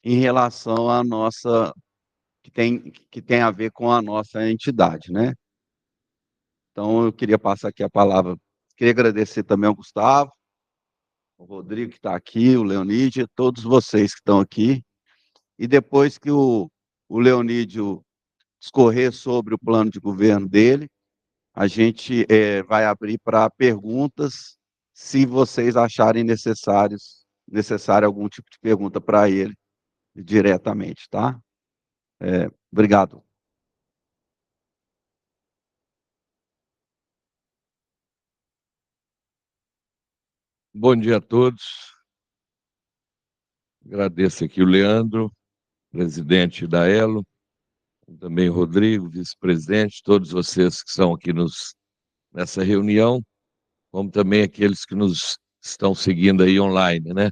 em relação à nossa, que tem a ver com a nossa entidade, né? Então, eu queria passar aqui a palavra. Queria agradecer também ao Gustavo, o Rodrigo que está aqui, o Leonídio, todos vocês que estão aqui. E depois que o Leonídio discorrer sobre o plano de governo dele, a gente vai abrir para perguntas, se vocês acharem necessário algum tipo de pergunta para ele diretamente, tá? Obrigado. Bom dia a todos. Agradeço aqui o Leandro, presidente da Elo, também o Rodrigo, vice-presidente, todos vocês que estão aqui nessa reunião, como também aqueles que nos estão seguindo aí online, né?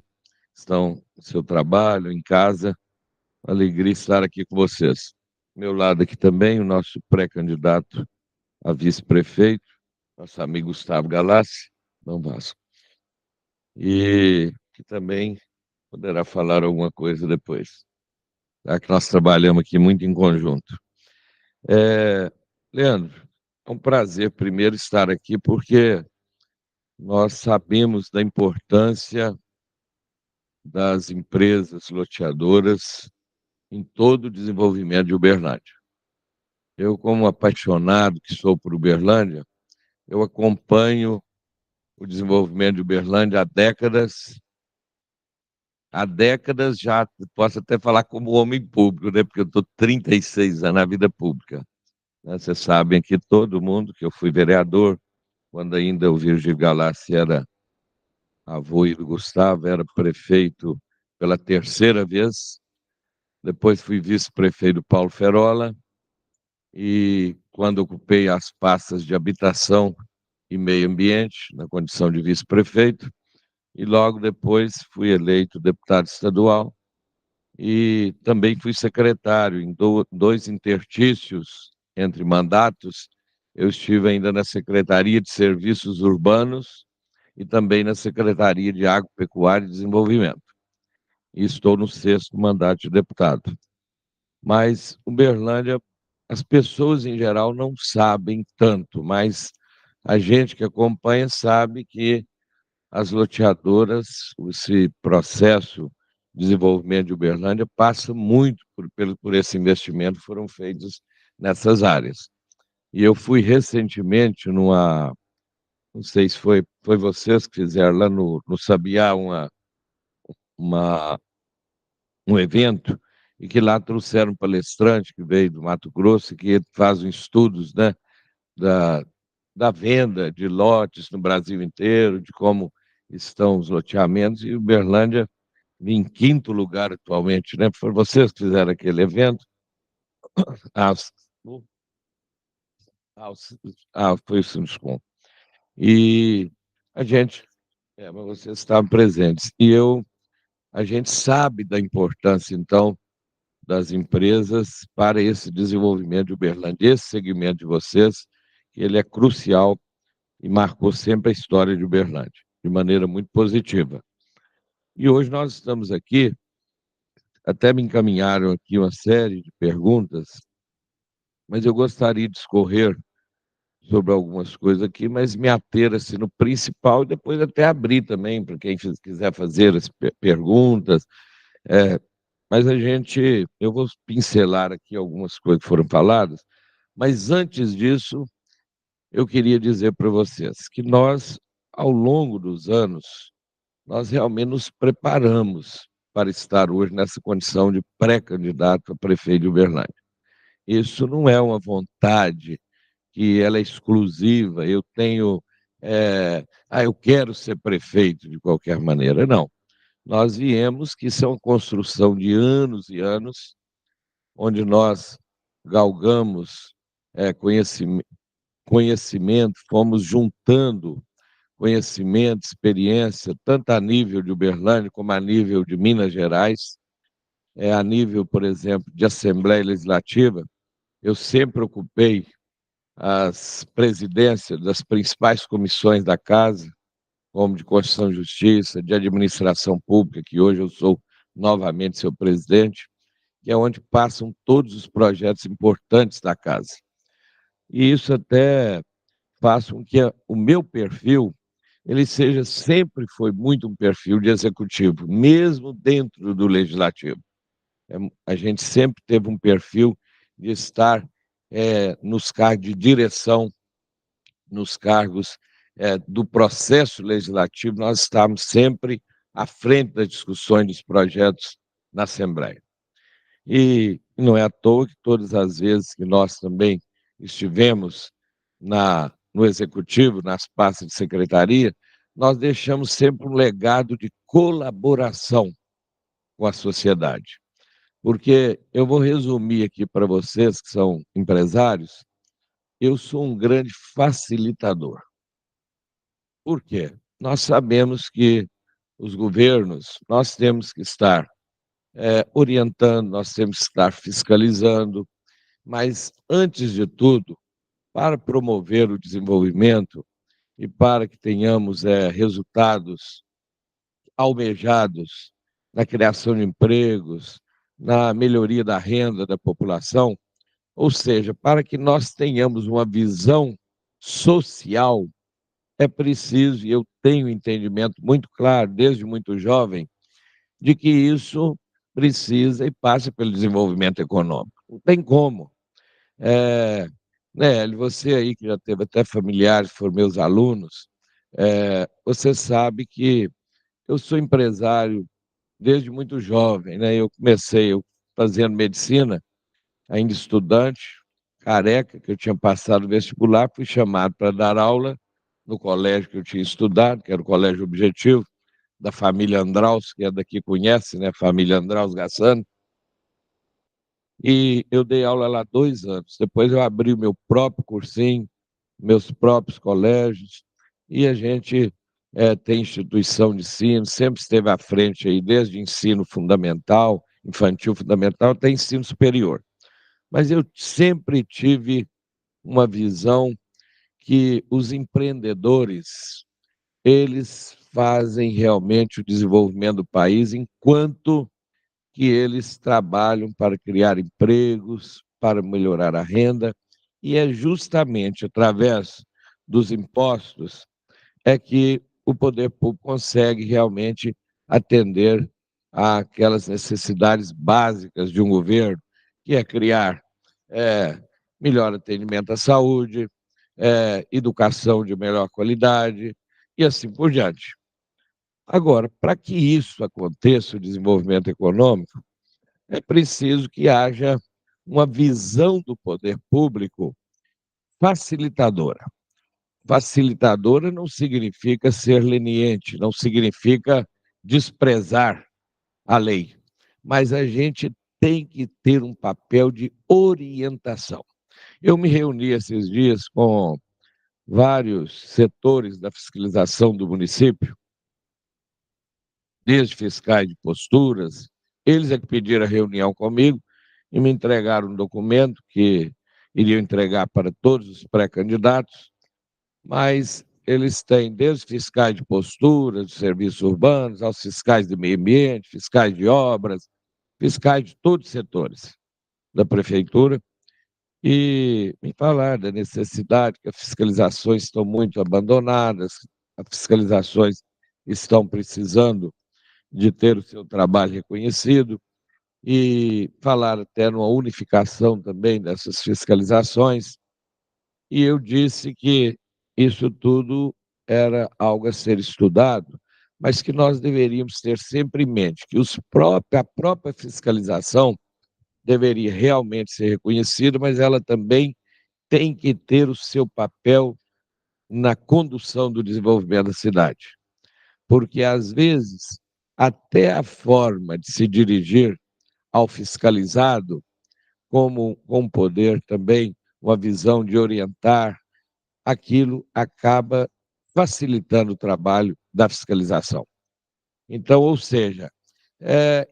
Estão no seu trabalho, em casa. Alegria estar aqui com vocês. Meu lado aqui também, o nosso pré-candidato a vice-prefeito, nosso amigo Gustavo Galassi, não Vasco. E que também poderá falar alguma coisa depois, já que nós trabalhamos aqui muito em conjunto. Leandro, é um prazer primeiro estar aqui, porque nós sabemos da importância das empresas loteadoras em todo o desenvolvimento de Uberlândia. Eu, como apaixonado que sou por Uberlândia, eu acompanho o desenvolvimento de Uberlândia há décadas já, posso até falar como homem público, né? Porque eu estou 36 anos na vida pública. Né? Vocês sabem aqui, todo mundo, que eu fui vereador, quando ainda o Virgílio Galassi era avô do Gustavo, era prefeito pela terceira vez, depois fui vice-prefeito do Paulo Ferola, e quando ocupei as pastas de habitação e meio ambiente, na condição de vice-prefeito, e logo depois fui eleito deputado estadual, e também fui secretário em dois interstícios entre mandatos. Eu estive ainda na Secretaria de Serviços Urbanos e também na Secretaria de Agropecuária e Desenvolvimento. E estou no 6º mandato de deputado. Mas Uberlândia, as pessoas em geral não sabem tanto, mas a gente que acompanha sabe que as loteadoras, esse processo de desenvolvimento de Uberlândia passa muito por esse investimento que foram feitos nessas áreas. E eu fui recentemente não sei se foi vocês que fizeram lá no Sabiá uma, um evento, e que lá trouxeram um palestrante que veio do Mato Grosso, que faz estudos, né, da, da venda de lotes no Brasil inteiro, de como estão os loteamentos, e Uberlândia em 5º lugar atualmente, né? Foram vocês que fizeram aquele evento. Ah, foi o Sinuscom. E a gente, mas vocês estavam presentes. A gente sabe da importância, então, das empresas para esse desenvolvimento de Uberlândia, esse segmento de vocês, que ele é crucial e marcou sempre a história de Uberlândia, de maneira muito positiva. E hoje nós estamos aqui, até me encaminharam aqui uma série de perguntas, mas eu gostaria de discorrer sobre algumas coisas aqui, mas me ater assim, no principal e depois até abrir também para quem quiser fazer as perguntas. É, mas eu vou pincelar aqui algumas coisas que foram faladas, mas antes disso, eu queria dizer para vocês que nós, ao longo dos anos, nós realmente nos preparamos para estar hoje nessa condição de pré-candidato a prefeito de Uberlândia. Isso não é uma vontade que ela é exclusiva, eu quero ser prefeito de qualquer maneira, não. Nós viemos que isso é uma construção de anos e anos, onde nós galgamos conhecimento, fomos juntando conhecimento, experiência, tanto a nível de Uberlândia como a nível de Minas Gerais, a nível, por exemplo, de Assembleia Legislativa. Eu sempre ocupei as presidências das principais comissões da Casa, como de Constituição e Justiça, de Administração Pública, que hoje eu sou novamente seu presidente, que é onde passam todos os projetos importantes da casa. E isso até faz com que o meu perfil ele seja sempre foi muito um perfil de executivo, mesmo dentro do legislativo. A gente sempre teve um perfil de estar nos cargos de direção, nos cargos do processo legislativo, nós estamos sempre à frente das discussões dos projetos na Assembleia. E não é à toa que todas as vezes que nós também estivemos no Executivo, nas pastas de secretaria, nós deixamos sempre um legado de colaboração com a sociedade. Porque eu vou resumir aqui para vocês que são empresários, eu sou um grande facilitador. Por quê? Nós sabemos que os governos, nós temos que estar orientando, nós temos que estar fiscalizando, mas, antes de tudo, para promover o desenvolvimento e para que tenhamos resultados almejados na criação de empregos, na melhoria da renda da população, ou seja, para que nós tenhamos uma visão social, é preciso, e eu tenho um entendimento muito claro, desde muito jovem, de que isso precisa e passa pelo desenvolvimento econômico. Não tem como. Né, você aí que já teve até familiares, foram meus alunos, você sabe que eu sou empresário desde muito jovem, né? Eu comecei fazendo medicina, ainda estudante, careca, que eu tinha passado o vestibular, fui chamado para dar aula no colégio que eu tinha estudado, que era o Colégio Objetivo, da família Andraus, que é daqui conhece, né? Família Andraus Gassano. E eu dei aula lá 2 anos. Depois eu abri o meu próprio cursinho, meus próprios colégios, e a gente tem instituição de ensino, sempre esteve à frente aí, desde ensino fundamental, infantil fundamental, até ensino superior. Mas eu sempre tive uma visão que os empreendedores, eles fazem realmente o desenvolvimento do país enquanto que eles trabalham para criar empregos, para melhorar a renda, e é justamente através dos impostos que o poder público consegue realmente atender àquelas necessidades básicas de um governo, que é criar melhor atendimento à saúde, educação de melhor qualidade e assim por diante. Agora, para que isso aconteça, o desenvolvimento econômico, é preciso que haja uma visão do poder público facilitadora. Facilitadora não significa ser leniente, não significa desprezar a lei, mas a gente tem que ter um papel de orientação. Eu me reuni esses dias com vários setores da fiscalização do município, desde fiscais de posturas, eles é que pediram a reunião comigo e me entregaram um documento que iriam entregar para todos os pré-candidatos, mas eles têm desde fiscais de posturas, de serviços urbanos, aos fiscais de meio ambiente, fiscais de obras, fiscais de todos os setores da prefeitura, e me falar da necessidade que as fiscalizações estão muito abandonadas, as fiscalizações estão precisando de ter o seu trabalho reconhecido, e falar até numa unificação também dessas fiscalizações, e eu disse que isso tudo era algo a ser estudado, mas que nós deveríamos ter sempre em mente que a própria fiscalização deveria realmente ser reconhecida, mas ela também tem que ter o seu papel na condução do desenvolvimento da cidade. Porque, às vezes, até a forma de se dirigir ao fiscalizado, como com poder também, uma visão de orientar, aquilo acaba facilitando o trabalho da fiscalização. Então, ou seja,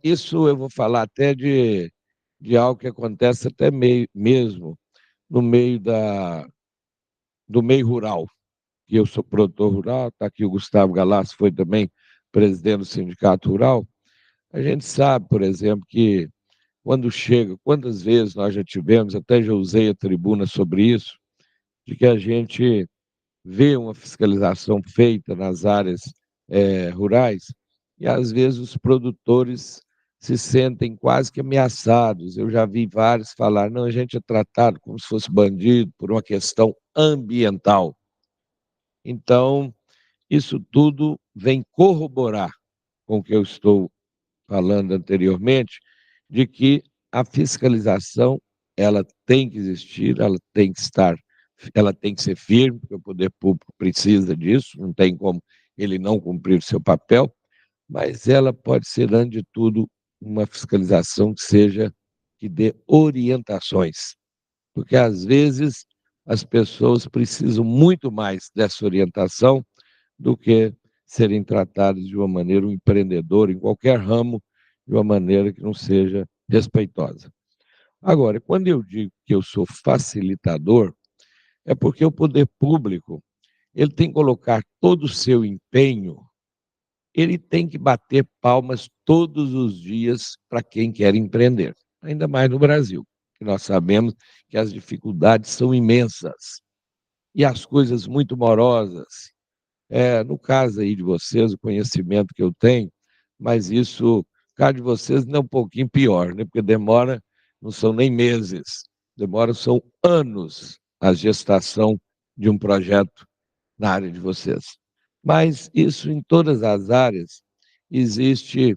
isso eu vou falar até de algo que acontece até mesmo no meio do meio rural, que eu sou produtor rural, está aqui o Gustavo Galasso, foi também presidente do Sindicato Rural. A gente sabe, por exemplo, que quando chega, quantas vezes nós já tivemos, até já usei a tribuna sobre isso, de que a gente vê uma fiscalização feita nas áreas rurais e às vezes os produtores se sentem quase que ameaçados. Eu já vi vários falar, não, a gente é tratado como se fosse bandido por uma questão ambiental. Então, isso tudo vem corroborar com o que eu estou falando anteriormente, de que a fiscalização ela tem que existir, ela tem que ser firme, porque o poder público precisa disso, não tem como ele não cumprir o seu papel, mas ela pode ser, antes de tudo, uma fiscalização que dê orientações, porque às vezes as pessoas precisam muito mais dessa orientação do que serem tratados de uma maneira, um empreendedor em qualquer ramo, de uma maneira que não seja respeitosa. Agora, quando eu digo que eu sou facilitador, é porque o poder público, ele tem que colocar todo o seu empenho, ele tem que bater palmas todos os dias para quem quer empreender, ainda mais no Brasil, que nós sabemos que as dificuldades são imensas e as coisas muito morosas. No caso aí de vocês, o conhecimento que eu tenho, mas isso, no caso de vocês, não é um pouquinho pior, né? Porque demora, não são nem meses, demora, são anos a gestação de um projeto na área de vocês. Mas isso em todas as áreas existe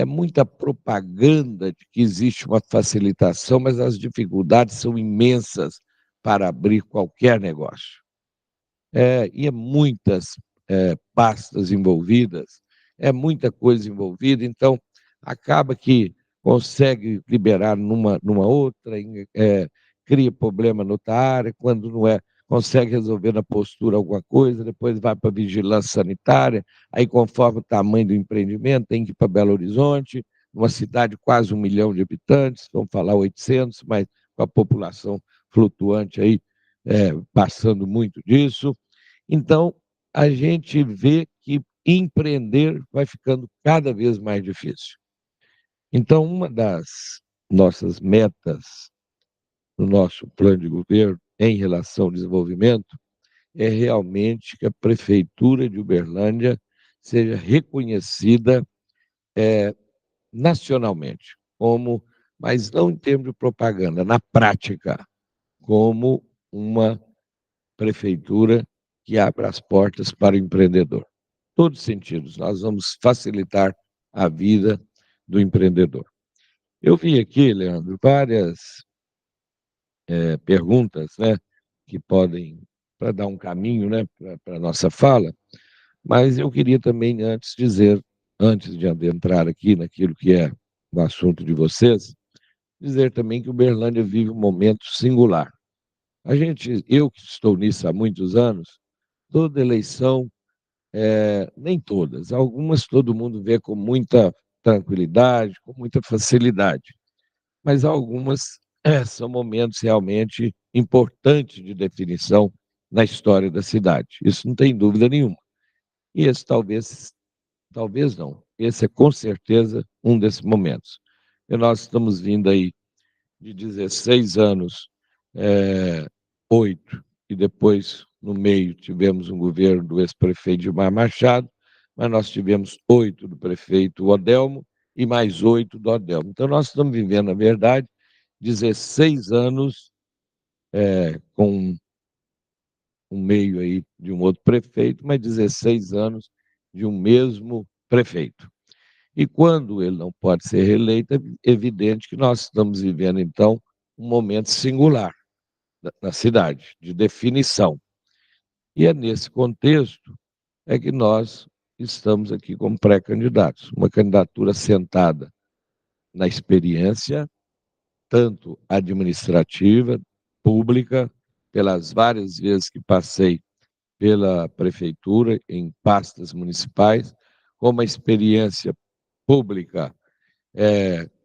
muita propaganda de que existe uma facilitação, mas as dificuldades são imensas para abrir qualquer negócio. E muitas pastas envolvidas, é muita coisa envolvida, então acaba que consegue liberar numa outra, cria problema noutra área, quando não é, consegue resolver na postura alguma coisa, depois vai para a vigilância sanitária, aí conforme o tamanho do empreendimento, tem que ir para Belo Horizonte, uma cidade de quase 1 milhão de habitantes, vamos falar 800, mas com a população flutuante aí, passando muito disso. Então, a gente vê que empreender vai ficando cada vez mais difícil. Então, uma das nossas metas no nosso plano de governo em relação ao desenvolvimento é realmente que a Prefeitura de Uberlândia seja reconhecida nacionalmente, mas não em termos de propaganda, na prática, como uma prefeitura que abre as portas para o empreendedor. Todos os sentidos, nós vamos facilitar a vida do empreendedor. Eu vi aqui, Leandro, várias perguntas, né, que podem, para dar um caminho, né, para a nossa fala, mas eu queria também antes dizer, antes de adentrar aqui naquilo que é o assunto de vocês, dizer também que o Uberlândia vive um momento singular. Eu que estou nisso há muitos anos, toda eleição, nem todas, algumas todo mundo vê com muita tranquilidade, com muita facilidade, mas algumas são momentos realmente importantes de definição na história da cidade. Isso não tem dúvida nenhuma. E esse talvez não, esse é com certeza um desses momentos. E nós estamos vindo aí de 16 anos, 8, e depois, no meio, tivemos um governo do ex-prefeito Gilmar Machado, mas nós tivemos 8 do prefeito Odelmo e mais 8 do Odelmo. Então, nós estamos vivendo, na verdade, 16 anos com um meio aí de um outro prefeito, mas 16 anos de um mesmo prefeito. E quando ele não pode ser reeleito, é evidente que nós estamos vivendo, então, um momento singular na cidade, de definição. E é nesse contexto que nós estamos aqui como pré-candidatos, uma candidatura sentada na experiência, tanto administrativa, pública, pelas várias vezes que passei pela prefeitura, em pastas municipais, como a experiência pública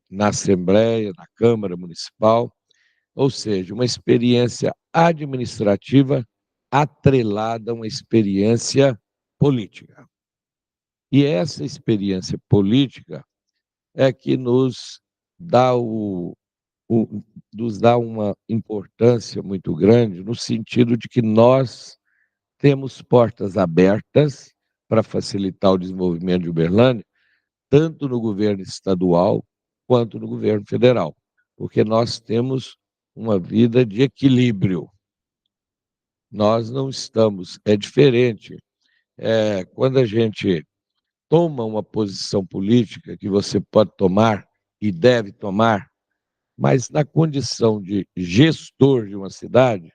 na Assembleia, na Câmara Municipal, ou seja, uma experiência administrativa atrelada a uma experiência política. E essa experiência política é que dá o- nos dá uma importância muito grande, no sentido de que nós temos portas abertas para facilitar o desenvolvimento de Uberlândia, tanto no governo estadual quanto no governo federal, porque nós temos uma vida de equilíbrio. Nós não estamos, é diferente. Quando a gente toma uma posição política que você pode tomar e deve tomar, mas na condição de gestor de uma cidade,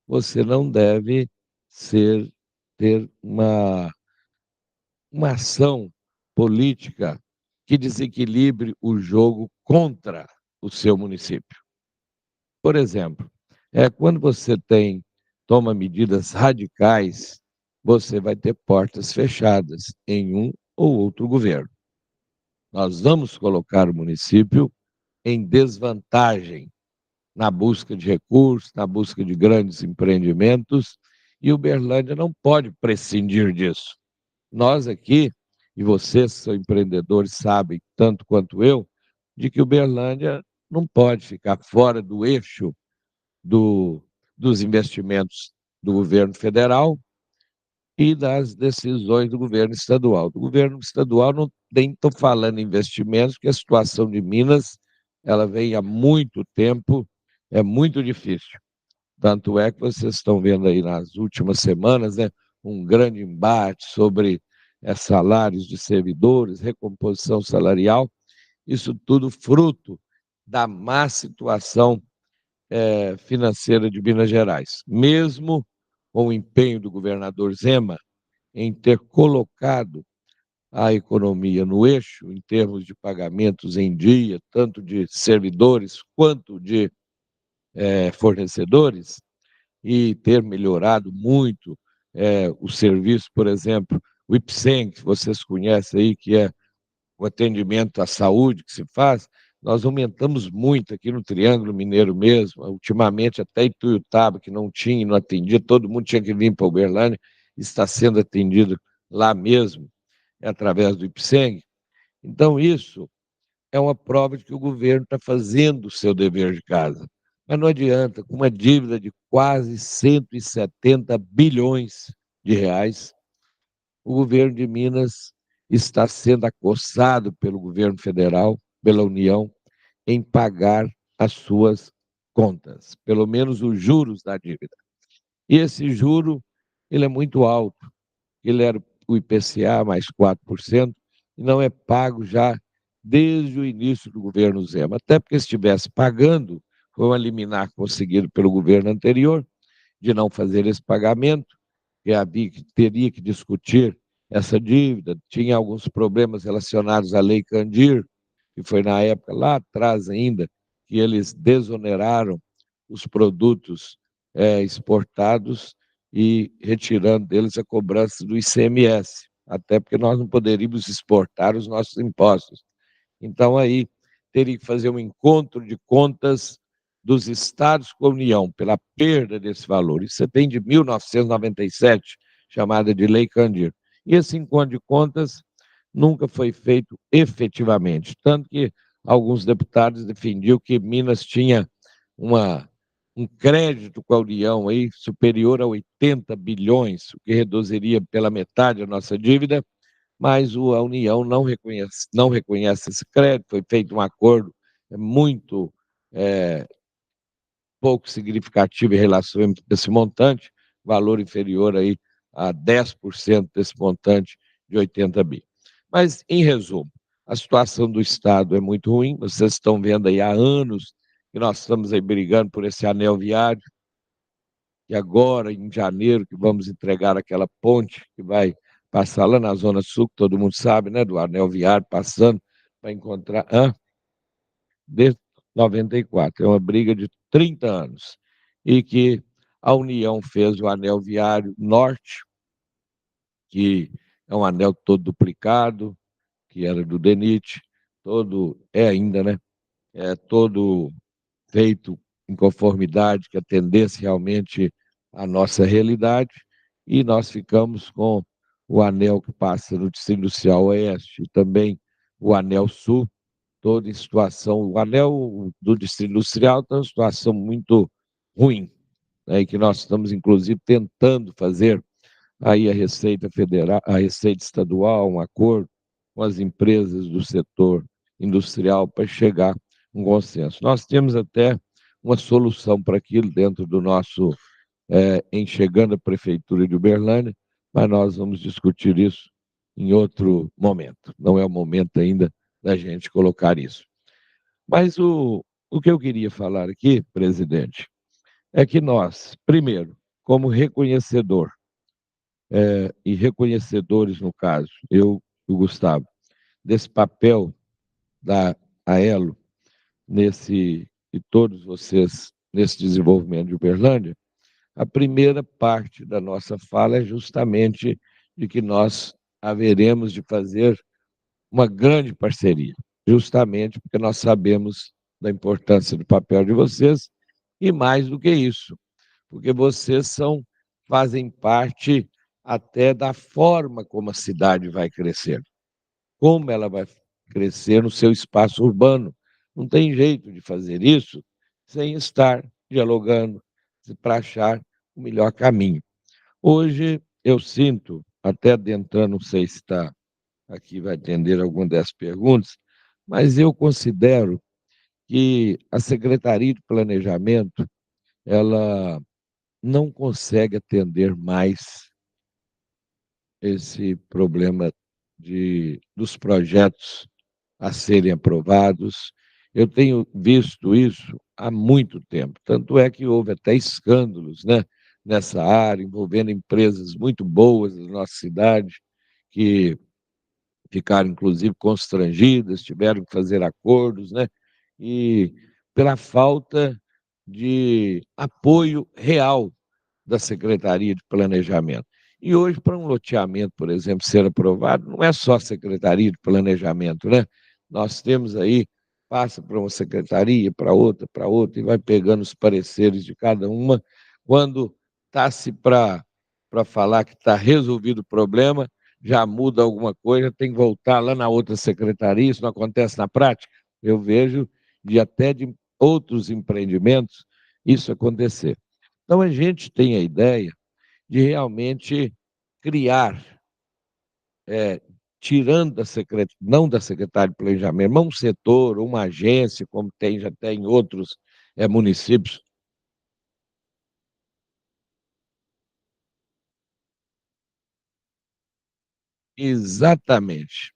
você não deve ser ter uma ação política que desequilibre o jogo contra o seu município. Por exemplo, quando você toma medidas radicais, você vai ter portas fechadas em um ou outro governo. Nós vamos colocar o município em desvantagem na busca de recursos, na busca de grandes empreendimentos, e Uberlândia não pode prescindir disso. Nós aqui, e vocês são empreendedores, sabem, tanto quanto eu, de que Uberlândia não pode ficar fora do eixo do, dos investimentos do governo federal e das decisões do governo estadual. Do governo estadual não nem estou falando em investimentos, porque a situação de Minas ela vem há muito tempo, é muito difícil. Tanto é que vocês estão vendo aí nas últimas semanas, né, um grande embate sobre salários de servidores, recomposição salarial, isso tudo fruto da má situação financeira de Minas Gerais. Mesmo com o empenho do governador Zema em ter colocado a economia no eixo, em termos de pagamentos em dia, tanto de servidores quanto de fornecedores, e ter melhorado muito o serviço, por exemplo, o IPSEM, que vocês conhecem aí, que é o atendimento à saúde que se faz, nós aumentamos muito aqui no Triângulo Mineiro mesmo, ultimamente até Ituiutaba, que não tinha e não atendia, todo mundo tinha que vir para Uberlândia, está sendo atendido lá mesmo, através do IPSENG. Então, isso é uma prova de que o governo está fazendo o seu dever de casa. Mas não adianta, com uma dívida de quase 170 bilhões de reais, o governo de Minas está sendo acossado pelo governo federal, pela União, em pagar as suas contas, pelo menos os juros da dívida. E esse juro, ele é muito alto, ele era o IPCA mais 4%, e não é pago já desde o início do governo Zema. Até porque se estivesse pagando, foi um liminar conseguido pelo governo anterior, de não fazer esse pagamento, que teria que discutir essa dívida, tinha alguns problemas relacionados à Lei Candir, que foi na época, lá atrás ainda, que eles desoneraram os produtos exportados e retirando deles a cobrança do ICMS, até porque nós não poderíamos exportar os nossos impostos. Então, aí, teria que fazer um encontro de contas dos estados com a União pela perda desse valor. Isso vem de 1997, chamada de Lei Candir. E esse encontro de contas nunca foi feito efetivamente, tanto que alguns deputados defendiam que Minas tinha uma, um crédito com a União aí superior a 80 bilhões, o que reduziria pela metade a nossa dívida, mas a União não reconhece esse crédito, foi feito um acordo muito é, pouco significativo em relação a esse montante, valor inferior aí a 10% desse montante de 80 bi. Mas, em resumo, a situação do Estado é muito ruim, vocês estão vendo aí há anos que nós estamos aí brigando por esse anel viário, e agora, em janeiro, que vamos entregar aquela ponte que vai passar lá na Zona Sul, que todo mundo sabe, né, do anel viário passando para encontrar... Desde 94, é uma briga de 30 anos, e que a União fez o anel viário norte, que é um anel todo duplicado, que era do DENIT, todo, é ainda, né? É todo feito em conformidade, que atendesse realmente à nossa realidade, e nós ficamos com o anel que passa no Distrito Industrial Oeste, e também o anel Sul, todo em situação, o anel do Distrito Industrial está em situação muito ruim, né, e que nós estamos, inclusive, tentando fazer aí a Receita Federal, a Receita Estadual, um acordo com as empresas do setor industrial para chegar a um consenso. Nós temos até uma solução para aquilo dentro do nosso, em chegando à Prefeitura de Uberlândia, mas nós vamos discutir isso em outro momento. Não é o momento ainda da gente colocar isso. Mas o que eu queria falar aqui, presidente, é que nós, primeiro, como reconhecedor, e reconhecedores, no caso, eu e o Gustavo, desse papel da AELO e todos vocês nesse desenvolvimento de Uberlândia, a primeira parte da nossa fala é justamente de que nós haveremos de fazer uma grande parceria, justamente porque nós sabemos da importância do papel de vocês e mais do que isso, porque vocês fazem parte até da forma como a cidade vai crescer, como ela vai crescer no seu espaço urbano. Não tem jeito de fazer isso sem estar dialogando para achar o melhor caminho. Hoje eu sinto, até adentrando, não sei se está aqui, vai atender alguma das perguntas, mas eu considero que a Secretaria de Planejamento, ela não consegue atender mais esse problema dos projetos a serem aprovados. Eu tenho visto isso há muito tempo, tanto é que houve até escândalos, né, nessa área, envolvendo empresas muito boas da nossa cidade, que ficaram, inclusive, constrangidas, tiveram que fazer acordos, né, e pela falta de apoio real da Secretaria de Planejamento. E hoje, para um loteamento, por exemplo, ser aprovado, não é só a Secretaria de Planejamento, né? Nós temos aí, passa para uma secretaria, para outra, e vai pegando os pareceres de cada uma. Quando está-se para falar que está resolvido o problema, já muda alguma coisa, tem que voltar lá na outra secretaria, isso não acontece na prática. Eu vejo até de outros empreendimentos isso acontecer. Então, a gente tem a ideia de realmente criar, tirando não da Secretaria de Planejamento, mas um setor, uma agência, como tem já tem em outros municípios. Exatamente.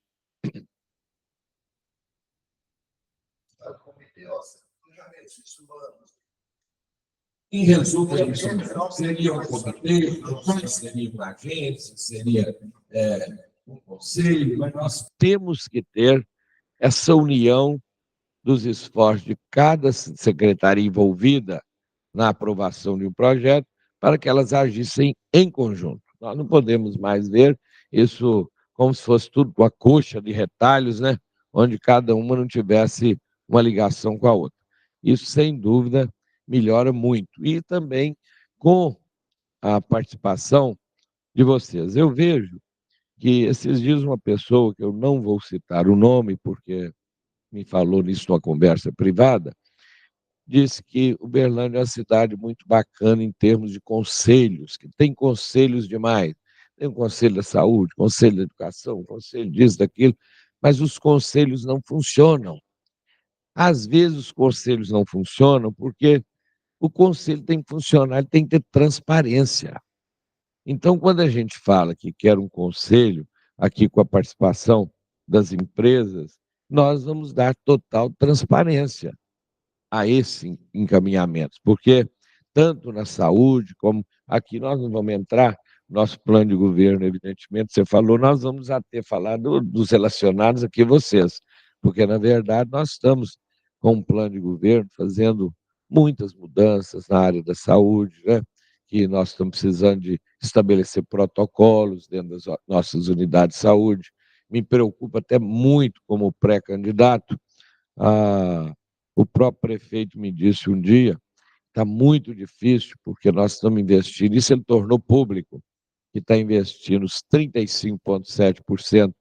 Em resumo, seria um comitê, seria uma agência, seria um conselho, mas nós temos que ter essa união dos esforços de cada secretaria envolvida na aprovação de um projeto para que elas agissem em conjunto. Nós não podemos mais ver isso como se fosse tudo uma coxa de retalhos, né? Onde cada uma não tivesse uma ligação com a outra. Isso, sem dúvida, melhora muito. E também com a participação de vocês. Eu vejo que esses dias uma pessoa, que eu não vou citar o nome, porque me falou nisso numa conversa privada, disse que Uberlândia é uma cidade muito bacana em termos de conselhos, que tem conselhos demais. Tem o Conselho da Saúde, Conselho da Educação, Conselho disso, daquilo, mas os conselhos não funcionam. Às vezes os conselhos não funcionam porque o conselho tem que funcionar, ele tem que ter transparência. Então, quando a gente fala que quer um conselho, aqui com a participação das empresas, nós vamos dar total transparência a esse encaminhamento, porque tanto na saúde como aqui nós não vamos entrar, nosso plano de governo, evidentemente, você falou, nós vamos até falar dos relacionados aqui vocês, porque na verdade nós estamos com um plano de governo fazendo muitas mudanças na área da saúde, né? Que nós estamos precisando de estabelecer protocolos dentro das nossas unidades de saúde. Me preocupa até muito como pré-candidato o próprio prefeito me disse um dia, está muito difícil, porque nós estamos investindo, isso ele tornou público, que está investindo os 35,7%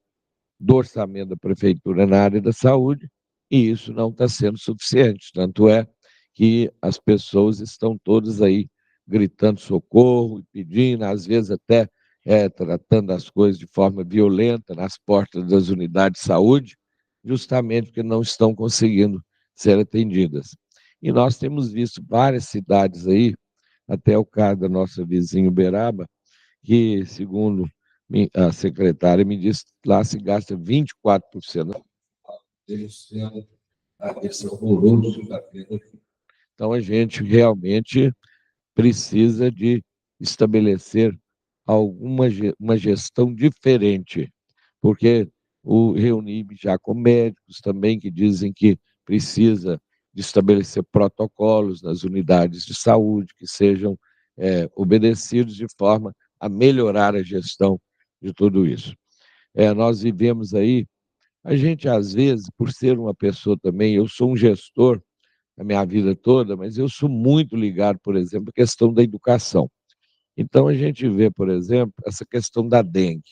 do orçamento da prefeitura na área da saúde, e isso não está sendo suficiente. Tanto é que as pessoas estão todas aí gritando socorro, pedindo, às vezes até tratando as coisas de forma violenta nas portas das unidades de saúde, justamente porque não estão conseguindo ser atendidas. E nós temos visto várias cidades aí, até o caso da nossa vizinha Uberaba, que, segundo a secretária me disse, lá se gasta 24%. Esse horroroso. Então, a gente realmente precisa de estabelecer uma gestão diferente, porque o Reunib já com médicos também que dizem que precisa de estabelecer protocolos nas unidades de saúde que sejam obedecidos de forma a melhorar a gestão de tudo isso. Nós vivemos aí, a gente às vezes, por ser uma pessoa também, eu sou um gestor a minha vida toda, mas eu sou muito ligado, por exemplo, à questão da educação. Então, a gente vê, por exemplo, essa questão da dengue.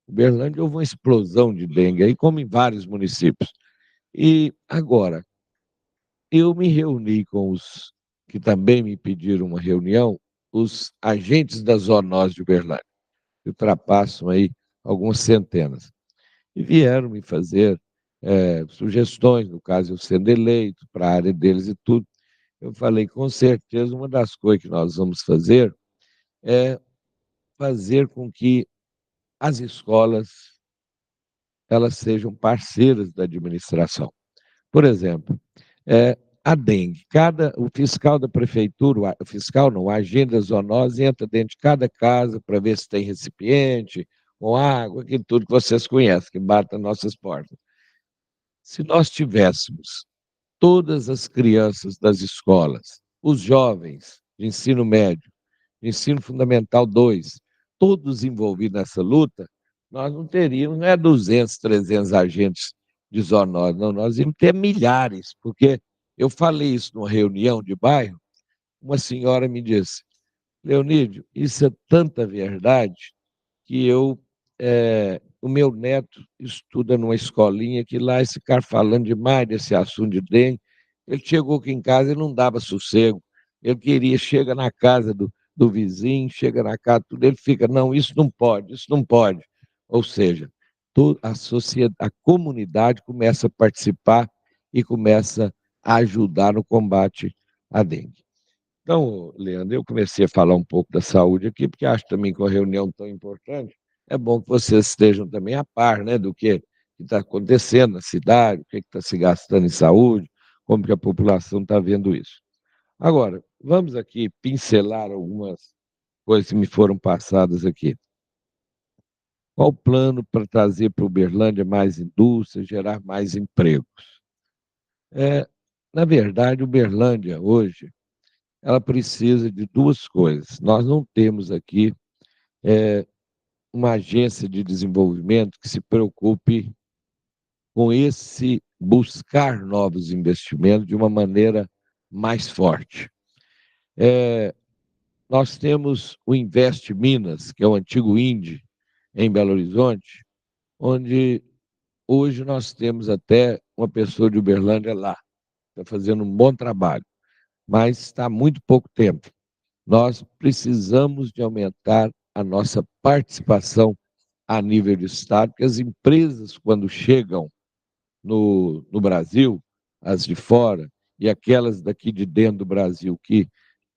Em Uberlândia houve uma explosão de dengue, aí, como em vários municípios. E agora, eu me reuni com os que também me pediram uma reunião, os agentes das zoonoses de Uberlândia, que ultrapassam aí algumas centenas, e vieram me fazer sugestões, no caso eu sendo eleito, para a área deles e tudo. Eu falei, com certeza, uma das coisas que nós vamos fazer é fazer com que as escolas elas sejam parceiras da administração. Por exemplo, a dengue, o fiscal da prefeitura, o fiscal não, o agente da zoonose entra dentro de cada casa para ver se tem recipiente, com água, aquilo tudo que vocês conhecem, que bate nas nossas portas. Se nós tivéssemos todas as crianças das escolas, os jovens de ensino médio, de ensino fundamental 2, todos envolvidos nessa luta, nós não teríamos, não é 200, 300 agentes de zoonose, não, nós íamos ter milhares, porque eu falei isso numa reunião de bairro, uma senhora me disse, Leonídio, isso é tanta verdade que o meu neto estuda numa escolinha que lá esse cara falando demais desse assunto de dengue, ele chegou aqui em casa e não dava sossego, ele queria, chega na casa do vizinho, chega na casa, tudo, ele fica, não, isso não pode, isso não pode. Ou seja, a sociedade, a comunidade começa a participar e começa a ajudar no combate à dengue. Então, Leandro, eu comecei a falar um pouco da saúde aqui, porque acho também que uma reunião tão importante, é bom que vocês estejam também a par, né, do que está acontecendo na cidade, o que está se gastando em saúde, como que a população está vendo isso. Agora, vamos aqui pincelar algumas coisas que me foram passadas aqui. Qual o plano para trazer para Uberlândia mais indústria, gerar mais empregos? Na verdade, Uberlândia hoje ela precisa de duas coisas. Nós não temos aqui uma agência de desenvolvimento que se preocupe com esse buscar novos investimentos de uma maneira mais forte. Nós temos o Invest Minas, que é o antigo INDE, em Belo Horizonte, onde hoje nós temos até uma pessoa de Uberlândia lá, está fazendo um bom trabalho, mas está há muito pouco tempo. Nós precisamos de aumentar a nossa participação a nível de Estado, porque as empresas, quando chegam no Brasil, as de fora, e aquelas daqui de dentro do Brasil que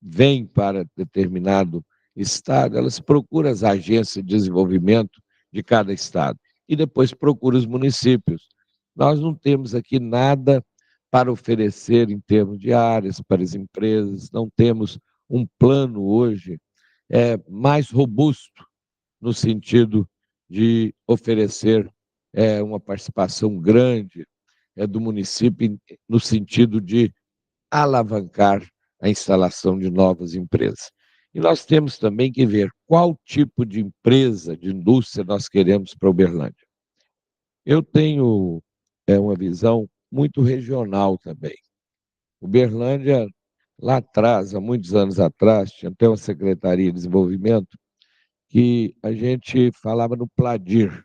vêm para determinado Estado, elas procuram as agências de desenvolvimento de cada Estado e depois procuram os municípios. Nós não temos aqui nada para oferecer em termos de áreas para as empresas, não temos um plano hoje mais robusto no sentido de oferecer uma participação grande do município no sentido de alavancar a instalação de novas empresas. E nós temos também que ver qual tipo de empresa, de indústria nós queremos para Uberlândia. Eu tenho uma visão muito regional também. Uberlândia, lá atrás, há muitos anos atrás, tinha até uma Secretaria de Desenvolvimento que a gente falava no Pladir,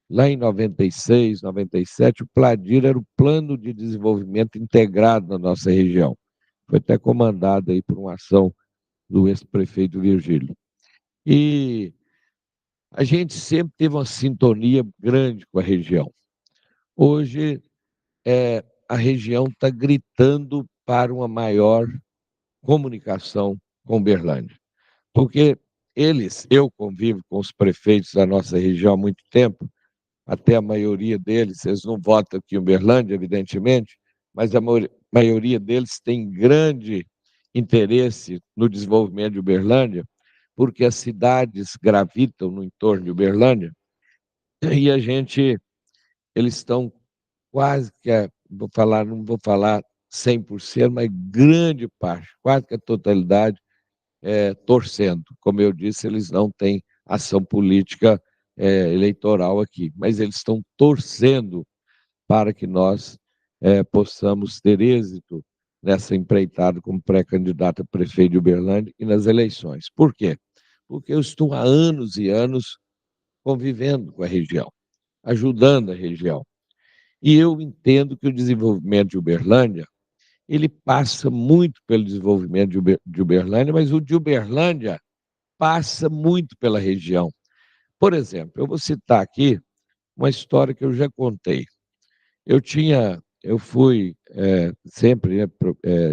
Lá em 96, 97, o PLADIR era o Plano de Desenvolvimento Integrado na nossa região. Foi até comandado aí por uma ação do ex-prefeito Virgílio. E a gente sempre teve uma sintonia grande com a região. Hoje, a região está gritando para uma maior comunicação com Uberlândia, porque eu convivo com os prefeitos da nossa região há muito tempo, até a maioria deles, eles não votam aqui em Uberlândia, evidentemente, mas a maioria deles tem grande interesse no desenvolvimento de Uberlândia, porque as cidades gravitam no entorno de Uberlândia e eles estão quase que, não vou falar 100%, mas grande parte, quase que a totalidade, torcendo. Como eu disse, eles não têm ação política eleitoral aqui, mas eles estão torcendo para que nós possamos ter êxito nessa empreitada como pré-candidato a prefeito de Uberlândia e nas eleições. Por quê? Porque eu estou há anos e anos convivendo com a região, ajudando a região. E eu entendo que o desenvolvimento de Uberlândia, ele passa muito pelo desenvolvimento de Uberlândia, mas o de Uberlândia passa muito pela região. Por exemplo, eu vou citar aqui uma história que eu já contei. Eu fui sempre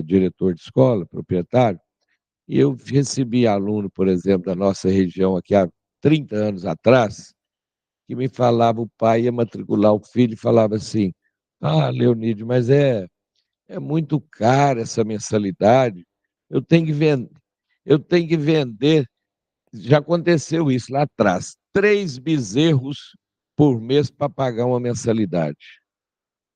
diretor de escola, proprietário, e eu recebi aluno, por exemplo, da nossa região aqui há 30 anos atrás, que me falava, o pai ia matricular o filho e falava assim, Leonídio, mas é muito cara essa mensalidade, eu tenho que vender, eu tenho que vender, já aconteceu isso lá atrás, 3 bezerros por mês para pagar uma mensalidade.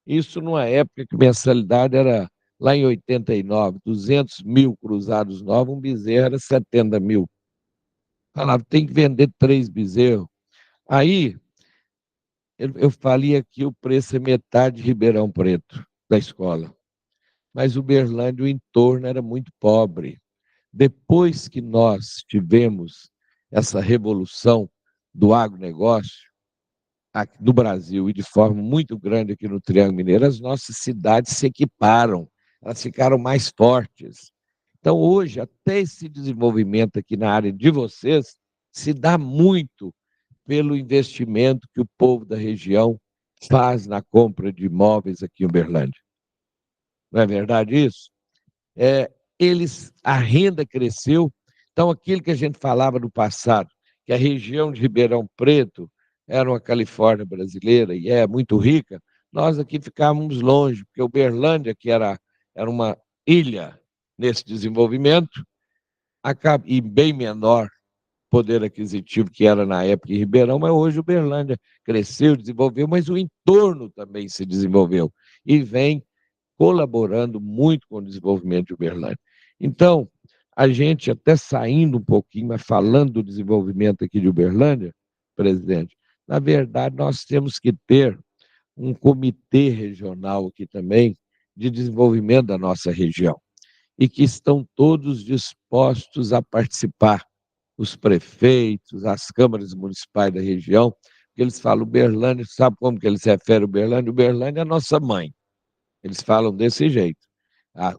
Isso numa época que a mensalidade era, lá em 89, 200 mil cruzados novos, um bezerro era 70 mil. Falava, tem que vender 3 bezerros. Aí, eu falei aqui, o preço é metade de Ribeirão Preto, da escola. Mas Uberlândia, o entorno era muito pobre. Depois que nós tivemos essa revolução do agronegócio, no Brasil e de forma muito grande aqui no Triângulo Mineiro, as nossas cidades se equiparam, elas ficaram mais fortes. Então, hoje, até esse desenvolvimento aqui na área de vocês se dá muito pelo investimento que o povo da região faz na compra de imóveis aqui em Uberlândia. Não é verdade isso? A renda cresceu, então aquilo que a gente falava no passado, que a região de Ribeirão Preto era uma Califórnia brasileira e é muito rica, nós aqui ficávamos longe, porque Uberlândia, que era uma ilha nesse desenvolvimento, e bem menor poder aquisitivo que era na época em Ribeirão, mas hoje Uberlândia cresceu, desenvolveu, mas o entorno também se desenvolveu e vem colaborando muito com o desenvolvimento de Uberlândia. Então, a gente até saindo um pouquinho, mas falando do desenvolvimento aqui de Uberlândia, presidente, na verdade nós temos que ter um comitê regional aqui também de desenvolvimento da nossa região e que estão todos dispostos a participar, os prefeitos, as câmaras municipais da região, que eles falam Uberlândia, sabe como que eles se referem a Uberlândia? Uberlândia é a nossa mãe. Eles falam desse jeito,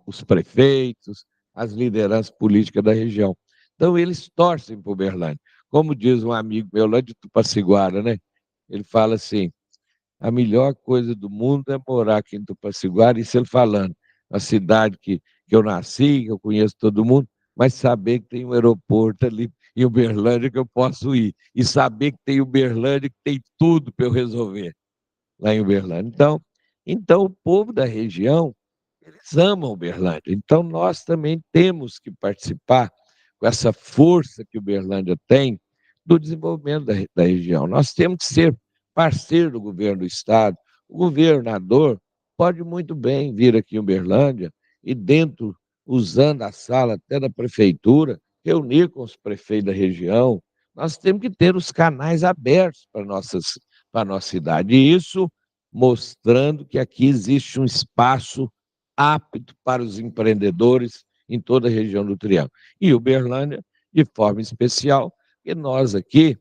os prefeitos, as lideranças políticas da região. Então, eles torcem para Uberlândia. Como diz um amigo meu lá de Tupaciguara, né? Ele fala assim, a melhor coisa do mundo é morar aqui em Tupaciguara, isso ele falando, a cidade que eu nasci, que eu conheço todo mundo, mas saber que tem um aeroporto ali em Uberlândia que eu posso ir, e saber que tem Uberlândia que tem tudo para eu resolver lá em Uberlândia. Então, o povo da região, eles amam Uberlândia. Então, nós também temos que participar com essa força que Uberlândia tem do desenvolvimento da região. Nós temos que ser parceiro do governo do Estado. O governador pode muito bem vir aqui em Uberlândia e dentro, usando a sala até da prefeitura, reunir com os prefeitos da região. Nós temos que ter os canais abertos para a nossa cidade. E isso mostrando que aqui existe um espaço apto para os empreendedores em toda a região do Triângulo. E Uberlândia, de forma especial, porque nós aqui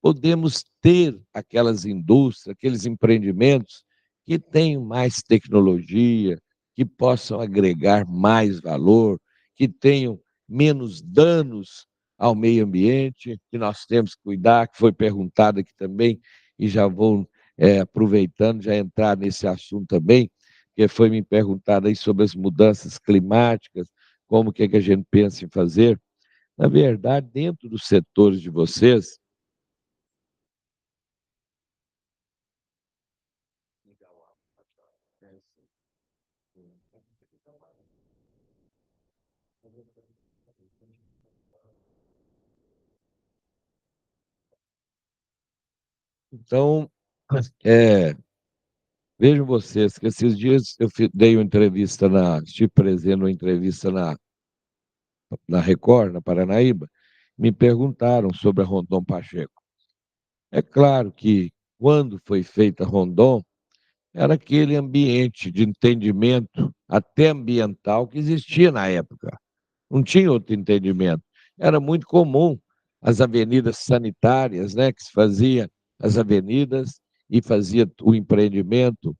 podemos ter aquelas indústrias, aqueles empreendimentos que tenham mais tecnologia, que possam agregar mais valor, que tenham menos danos ao meio ambiente, que nós temos que cuidar, que foi perguntado aqui também, e já vou aproveitando, já entrar nesse assunto também, que foi me perguntado aí sobre as mudanças climáticas, como que, é que a gente pensa em fazer. Na verdade, dentro dos setores de vocês, então, é, vejam vocês que esses dias eu dei uma entrevista estive presente numa entrevista na Record, na Paranaíba, me perguntaram sobre a Rondon Pacheco. É claro que, quando foi feita a Rondon, era aquele ambiente de entendimento, até ambiental, que existia na época. Não tinha outro entendimento. Era muito comum as avenidas sanitárias, né, que se fazia as avenidas e fazia o empreendimento,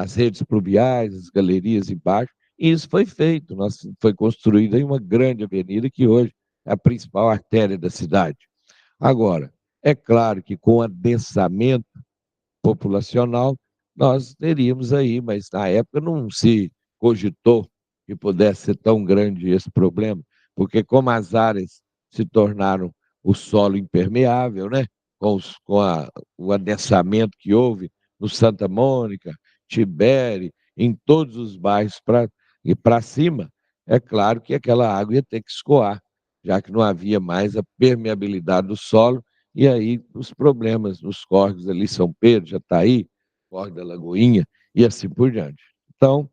as redes pluviais, as galerias embaixo, e isso foi feito. Foi construída em uma grande avenida que hoje é a principal artéria da cidade. Agora, é claro que com o adensamento populacional, nós teríamos aí, mas na época não se cogitou que pudesse ser tão grande esse problema, porque como as áreas se tornaram o solo impermeável, né? O adensamento que houve no Santa Mônica, Tibere, em todos os bairros e para cima, é claro que aquela água ia ter que escoar, já que não havia mais a permeabilidade do solo e aí os problemas nos córregos ali, São Pedro, Jataí, Córrego da Lagoinha e assim por diante. Então,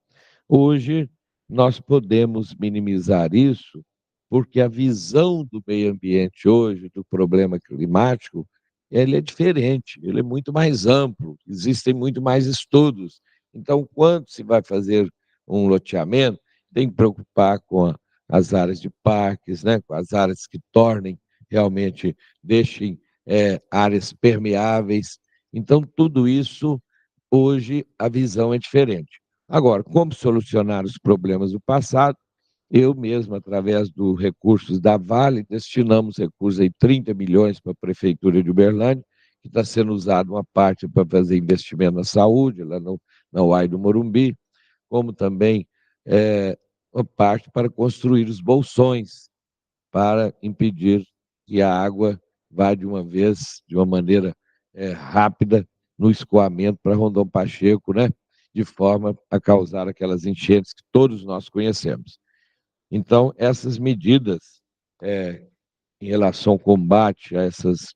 hoje nós podemos minimizar isso porque a visão do meio ambiente hoje, do problema climático, ele é diferente, ele é muito mais amplo, existem muito mais estudos. Então, quando se vai fazer um loteamento, tem que preocupar com as áreas de parques, né, com as áreas que tornem realmente, deixem áreas permeáveis. Então, tudo isso, hoje, a visão é diferente. Agora, como solucionar os problemas do passado? Eu mesmo, através dos recursos da Vale, destinamos recursos aí, 30 milhões para a Prefeitura de Uberlândia, que está sendo usado uma parte para fazer investimento na saúde, lá na UAI do Morumbi, como também uma parte para construir os bolsões, para impedir que a água vá de uma vez, de uma maneira rápida, no escoamento para Rondon Pacheco, né? De forma a causar aquelas enchentes que todos nós conhecemos. Então, essas medidas em relação ao combate a essas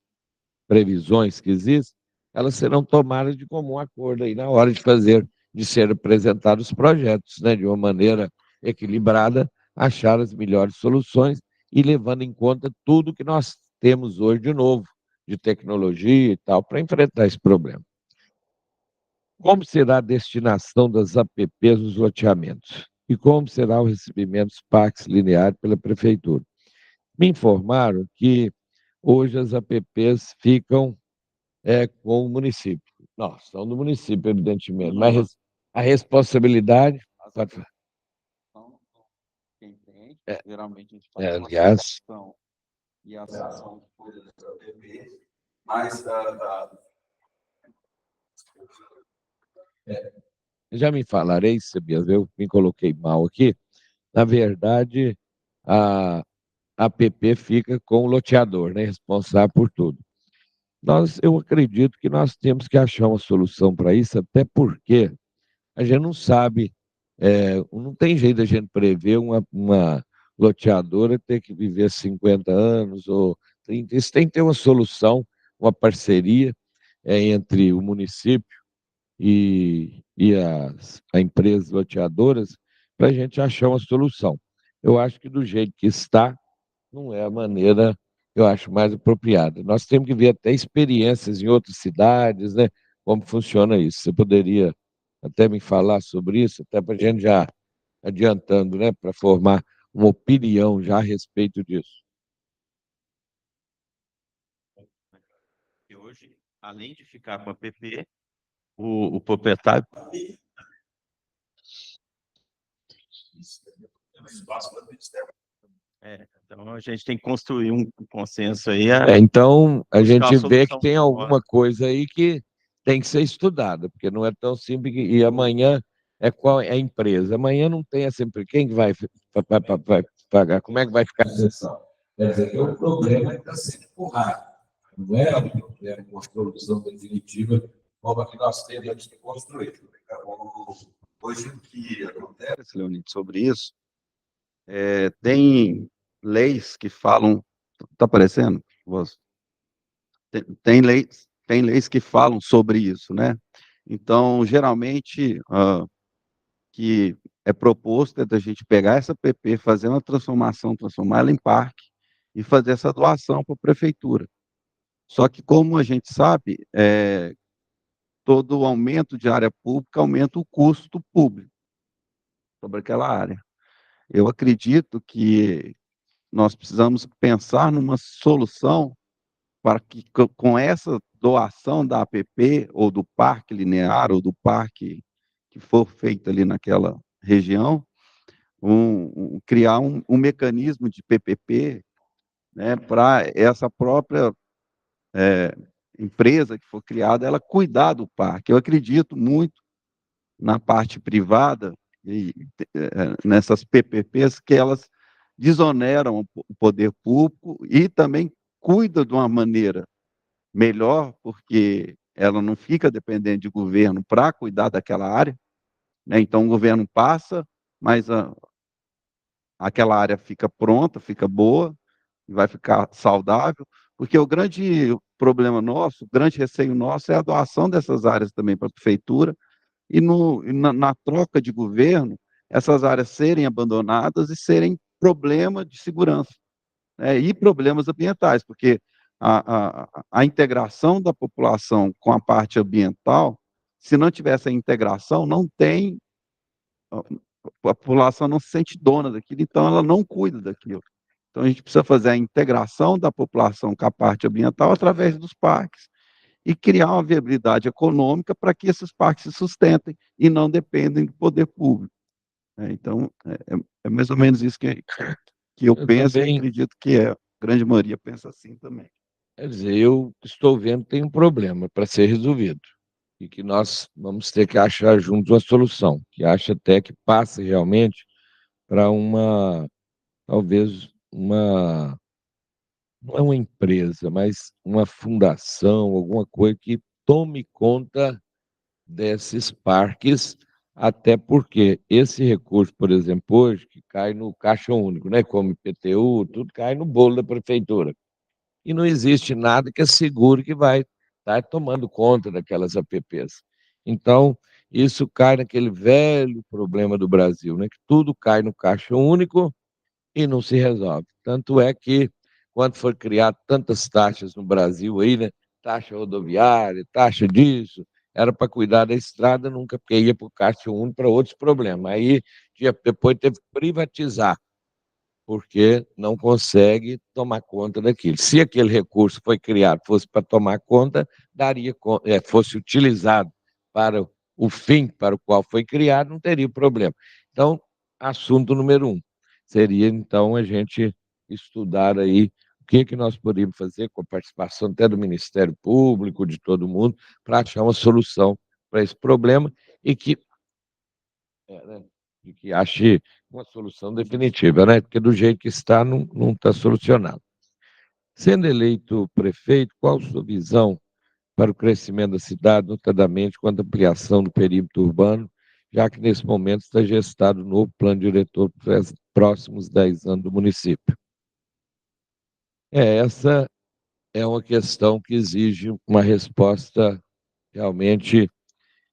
previsões que existem, elas serão tomadas de comum acordo aí na hora de ser apresentados os projetos, né, de uma maneira equilibrada, achar as melhores soluções e levando em conta tudo que nós temos hoje de novo, de tecnologia e tal, para enfrentar esse problema. Como será a destinação das APPs nos loteamentos? E como será o recebimento dos parques lineares pela Prefeitura? Me informaram que hoje as APPs ficam com o município. Não, são do município, evidentemente, mas a responsabilidade. Então, quem tem, É, geralmente a gente faz uma aliás, sessão e a sessão de todas as TVs, mas já me falarei, Sabias, eu me coloquei mal aqui. Na verdade, a APP fica com o loteador, né, responsável por tudo. Eu acredito que nós temos que achar uma solução para isso, até porque a gente não sabe, não tem jeito da gente prever uma loteadora ter que viver 50 anos ou 30. Isso tem que ter uma solução, uma parceria entre o município e a empresas loteadoras para a gente achar uma solução. Eu acho que do jeito que está, não é a maneira, eu acho, mais apropriada. Nós temos que ver até experiências em outras cidades, né? Como funciona isso. Você poderia até me falar sobre isso, até para a gente já adiantando, né? Para formar uma opinião já a respeito disso. além de ficar com a PP, o proprietário. Então a gente tem que construir um consenso aí. Então, a Buscar uma gente vê que solução tem melhor. alguma coisa aí que tem que ser estudada, porque não é tão simples. E amanhã é qual é a empresa? Amanhã não tem essa empresa. Quem que vai pagar? Como é que vai ficar a sessão? Quer dizer, que o problema é que está sendo empurrado. Não é um problema com a solução definitiva, como a que nós temos que construir. Hoje o que acontece, Leonide, sobre isso, tem leis que falam. Está aparecendo? Tem leis que falam sobre isso, né? Então, geralmente, que é proposto é da gente pegar essa PP, fazer uma transformação, transformar ela em parque e fazer essa doação para a prefeitura. Só que, como a gente sabe, todo aumento de área pública aumenta o custo público sobre aquela área. Eu acredito que nós precisamos pensar numa solução para que, com essa doação da APP, ou do parque linear, ou do parque que for feito ali naquela região, criar um mecanismo de PPP, né, para essa própria empresa que for criada, ela cuidar do parque. Eu acredito muito na parte privada, e, nessas PPPs, que elas desoneram o poder público e também cuida de uma maneira melhor, porque ela não fica dependente de governo para cuidar daquela área, né? Então o governo passa, mas aquela área fica pronta, fica boa, vai ficar saudável, porque o grande problema nosso, o grande receio nosso é a doação dessas áreas também para a prefeitura, na troca de governo, essas áreas serem abandonadas e serem problema de segurança, né? E problemas ambientais, porque a integração da população com a parte ambiental, se não tiver essa integração, não tem, a população não se sente dona daquilo, então ela não cuida daquilo. Então a gente precisa fazer a integração da população com a parte ambiental através dos parques e criar uma viabilidade econômica para que esses parques se sustentem e não dependem do poder público, né? Então, é mais ou menos isso que eu penso, e acredito que a grande maioria pensa assim também. Quer dizer, eu estou vendo que tem um problema para ser resolvido e que nós vamos ter que achar juntos uma solução, que acha até que passe realmente para talvez não é uma empresa, mas uma fundação, alguma coisa que tome conta desses parques, até porque esse recurso, por exemplo, hoje, que cai no caixa único, né, como IPTU, tudo cai no bolo da prefeitura. E não existe nada que assegure que vai estar tomando conta daquelas APPs. Então, isso cai naquele velho problema do Brasil, né, que tudo cai no caixa único e não se resolve. Tanto é que, quando foi criado tantas taxas no Brasil aí, né? Taxa rodoviária, taxa disso, era para cuidar da estrada, nunca, porque ia para o Caixa Único para outros problemas. Aí, depois teve que privatizar, porque não consegue tomar conta daquilo. Se aquele recurso foi criado, fosse para tomar conta, fosse utilizado para o fim para o qual foi criado, não teria problema. Então, assunto número 1 seria, então, a gente estudar aí o que nós poderíamos fazer com a participação até do Ministério Público, de todo mundo, para achar uma solução para esse problema e né, que ache uma solução definitiva, né? Porque do jeito que está, não está solucionado. Sendo eleito prefeito, qual a sua visão para o crescimento da cidade, notadamente quanto à ampliação do perímetro urbano, já que nesse momento está gestado o novo plano diretor para os próximos 10 anos do município? Essa é uma questão que exige uma resposta realmente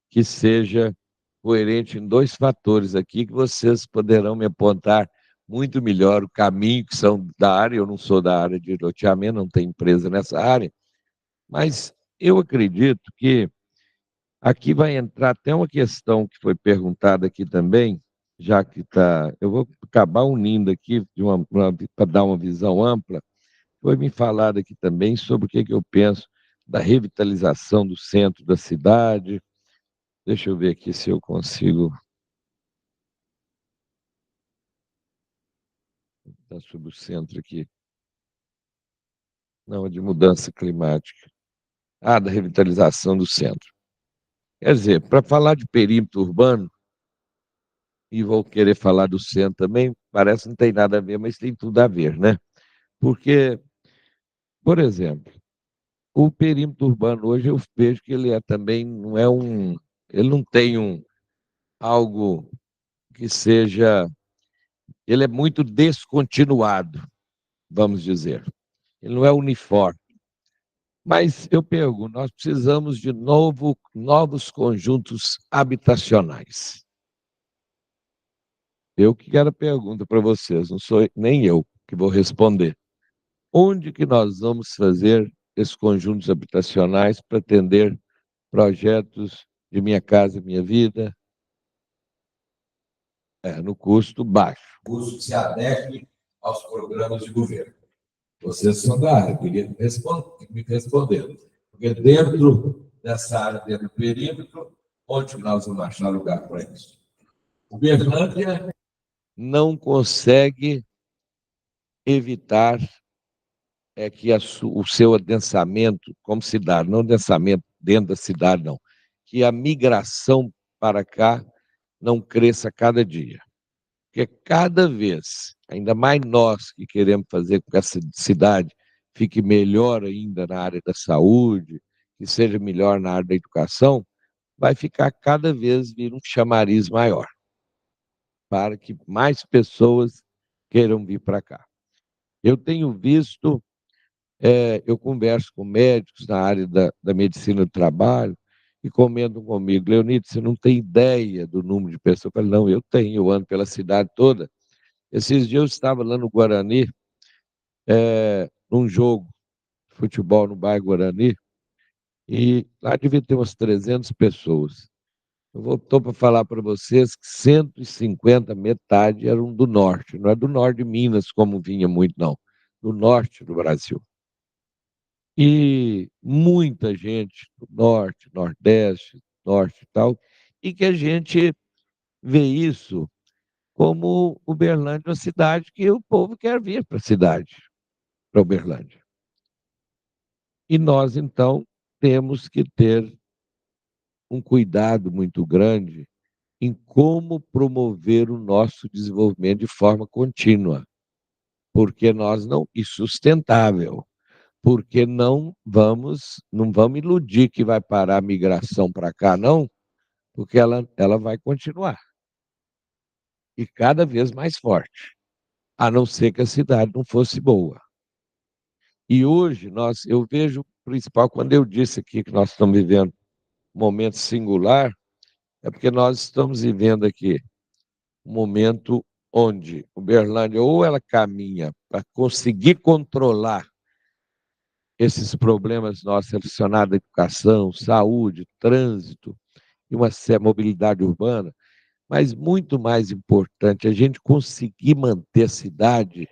que seja coerente em dois fatores aqui, que vocês poderão me apontar muito melhor o caminho, que são da área. Eu não sou da área de loteamento, não tenho empresa nessa área, mas eu acredito que aqui vai entrar até uma questão que foi perguntada aqui também, já que está. Eu vou acabar unindo aqui para dar uma visão ampla. Foi me falado aqui também sobre o que eu penso da revitalização do centro da cidade. Deixa eu ver aqui se eu consigo. Está sobre o centro aqui. Não, é de mudança climática. Ah, da revitalização do centro. Quer dizer, para falar de perímetro urbano, e vou querer falar do centro também, parece que não tem nada a ver, mas tem tudo a ver, né? Porque, por exemplo, o perímetro urbano hoje eu vejo que ele é também, não é um, ele não tem algo que seja, ele é muito descontinuado, vamos dizer. Ele não é uniforme. Mas eu pergunto, nós precisamos de novos conjuntos habitacionais. Eu que quero a pergunta para vocês, não sou nem eu que vou responder. Onde que nós vamos fazer esses conjuntos habitacionais para atender projetos de Minha Casa Minha Vida? No custo baixo. Custo que se adeque aos programas de governo. Vocês são da área, queria me responder. Porque dentro dessa área, dentro do perímetro, onde nós vamos achar lugar para isso? O Berlândia não consegue evitar que o seu adensamento como cidade, não adensamento dentro da cidade, não, que a migração para cá não cresça cada dia. Porque cada vez, ainda mais nós que queremos fazer com que essa cidade fique melhor ainda na área da saúde, que seja melhor na área da educação, vai ficar cada vez vir um chamariz maior, para que mais pessoas queiram vir para cá. Eu tenho visto, eu converso com médicos na área da medicina do trabalho e comentam comigo, Leonide, você não tem ideia do número de pessoas? Eu falo, não, eu tenho, eu ando pela cidade toda. Esses dias eu estava lá no Guarani, num jogo de futebol no bairro Guarani, e lá devia ter umas 300 pessoas. Eu estou para falar para vocês que 150, metade eram do norte, não é do norte de Minas, como vinha muito, não, do norte do Brasil. E muita gente do norte, nordeste, norte e tal, e que a gente vê isso como Uberlândia, uma cidade que o povo quer vir para a cidade, para Uberlândia. E nós, então, temos que ter um cuidado muito grande em como promover o nosso desenvolvimento de forma contínua, porque nós não, e sustentável, porque não vamos iludir que vai parar a migração para cá, não, porque ela vai continuar, e cada vez mais forte, a não ser que a cidade não fosse boa. E hoje eu vejo o principal, quando eu disse aqui que nós estamos vivendo um momento singular, é porque nós estamos vivendo aqui um momento onde Uberlândia ou ela caminha para conseguir controlar esses problemas nossos relacionados à educação, saúde, trânsito e uma mobilidade urbana, mas muito mais importante, a gente conseguir manter a cidade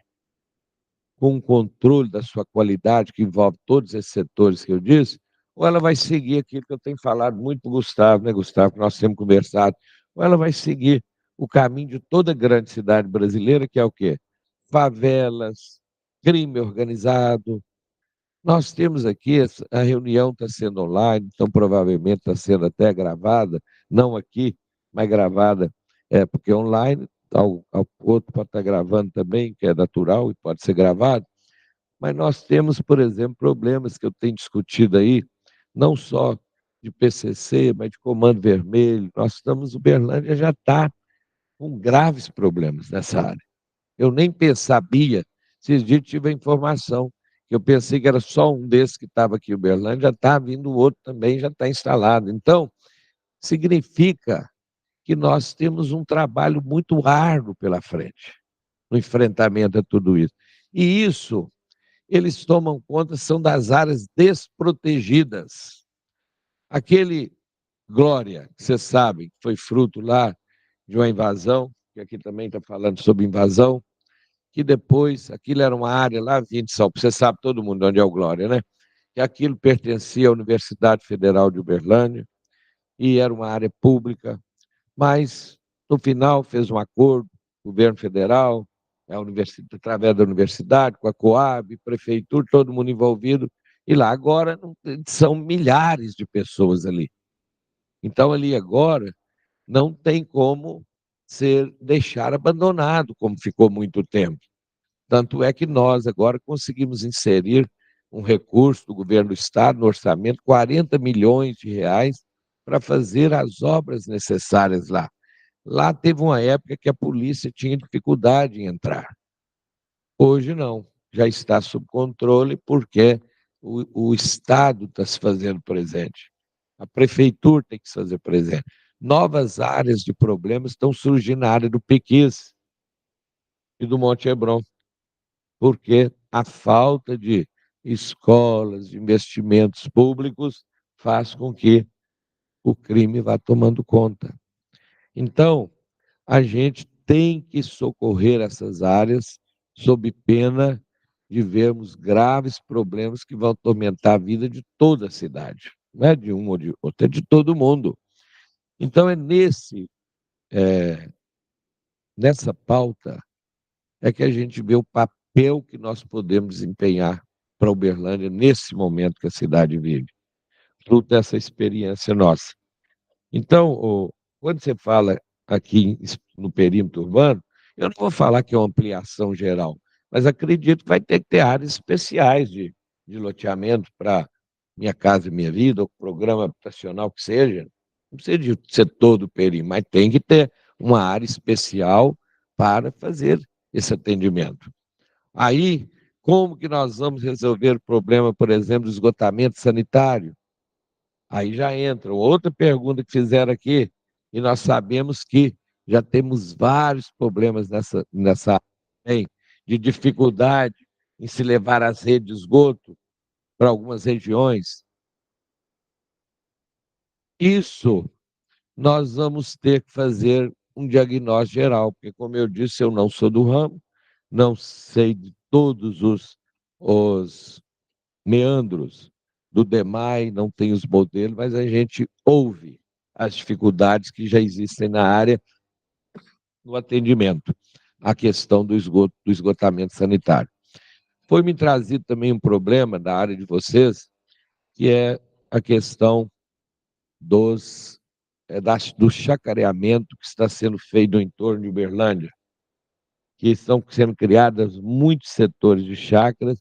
com o controle da sua qualidade, que envolve todos esses setores que eu disse, ou ela vai seguir aquilo que eu tenho falado muito para o Gustavo, né, Gustavo, que nós temos conversado, ou ela vai seguir o caminho de toda grande cidade brasileira, que é o quê? Favelas, crime organizado. Nós temos aqui, a reunião está sendo online, então provavelmente está sendo até gravada, não aqui, mas gravada, porque online, outro pode estar gravando também, que é natural e pode ser gravado, mas nós temos, por exemplo, problemas que eu tenho discutido aí, não só de PCC, mas de Comando Vermelho. Uberlândia já está com graves problemas nessa área. Eu nem sabia, esses dias tive a informação, que eu pensei que era só um desses que estava aqui em Uberlândia, já está vindo outro também, já está instalado. Então, significa que nós temos um trabalho muito árduo pela frente, no enfrentamento a tudo isso. E isso eles tomam conta, são das áreas desprotegidas. Aquele Glória, que vocês sabem, que foi fruto lá de uma invasão, que aqui também está falando sobre invasão, que depois, aquilo era uma área lá, 20 São, você sabe todo mundo onde é o Glória, né? que aquilo pertencia à Universidade Federal de Uberlândia e era uma área pública, mas no final fez um acordo, o governo federal, através da universidade, com a Coab, prefeitura, todo mundo envolvido, e lá agora são milhares de pessoas ali. Então ali agora não tem como deixar abandonado, como ficou muito tempo. Tanto é que nós agora conseguimos inserir um recurso do governo do Estado no orçamento, 40 milhões de reais, para fazer as obras necessárias lá. Lá teve uma época que a polícia tinha dificuldade em entrar. Hoje não, já está sob controle porque o Estado está se fazendo presente. A prefeitura tem que se fazer presente. Novas áreas de problemas estão surgindo na área do Pequis e do Monte Hebron, porque a falta de escolas, de investimentos públicos, faz com que o crime vá tomando conta. Então, a gente tem que socorrer essas áreas sob pena de vermos graves problemas que vão atormentar a vida de toda a cidade. Não é de um ou de outro, é de todo mundo. Então, é nessa pauta é que a gente vê o papel que nós podemos desempenhar para Uberlândia nesse momento que a cidade vive, fruto dessa experiência nossa. Então, quando você fala aqui no perímetro urbano, eu não vou falar que é uma ampliação geral, mas acredito que vai ter que ter áreas especiais de loteamento para Minha Casa e Minha Vida, ou programa habitacional que seja. Não precisa de ser todo o perímetro, mas tem que ter uma área especial para fazer esse atendimento. Aí, como que nós vamos resolver o problema, por exemplo, do esgotamento sanitário? Aí já entra outra pergunta que fizeram aqui, e nós sabemos que já temos vários problemas nessa área, de dificuldade em se levar as redes de esgoto para algumas regiões. Isso nós vamos ter que fazer um diagnóstico geral, porque, como eu disse, eu não sou do ramo, não sei de todos os meandros do DEMAI, não tem os modelos, mas a gente ouve as dificuldades que já existem na área no atendimento à questão do esgotamento sanitário. Foi-me trazido também um problema da área de vocês, que é a questão do chacareamento que está sendo feito no entorno de Uberlândia, que estão sendo criadas muitos setores de chácaras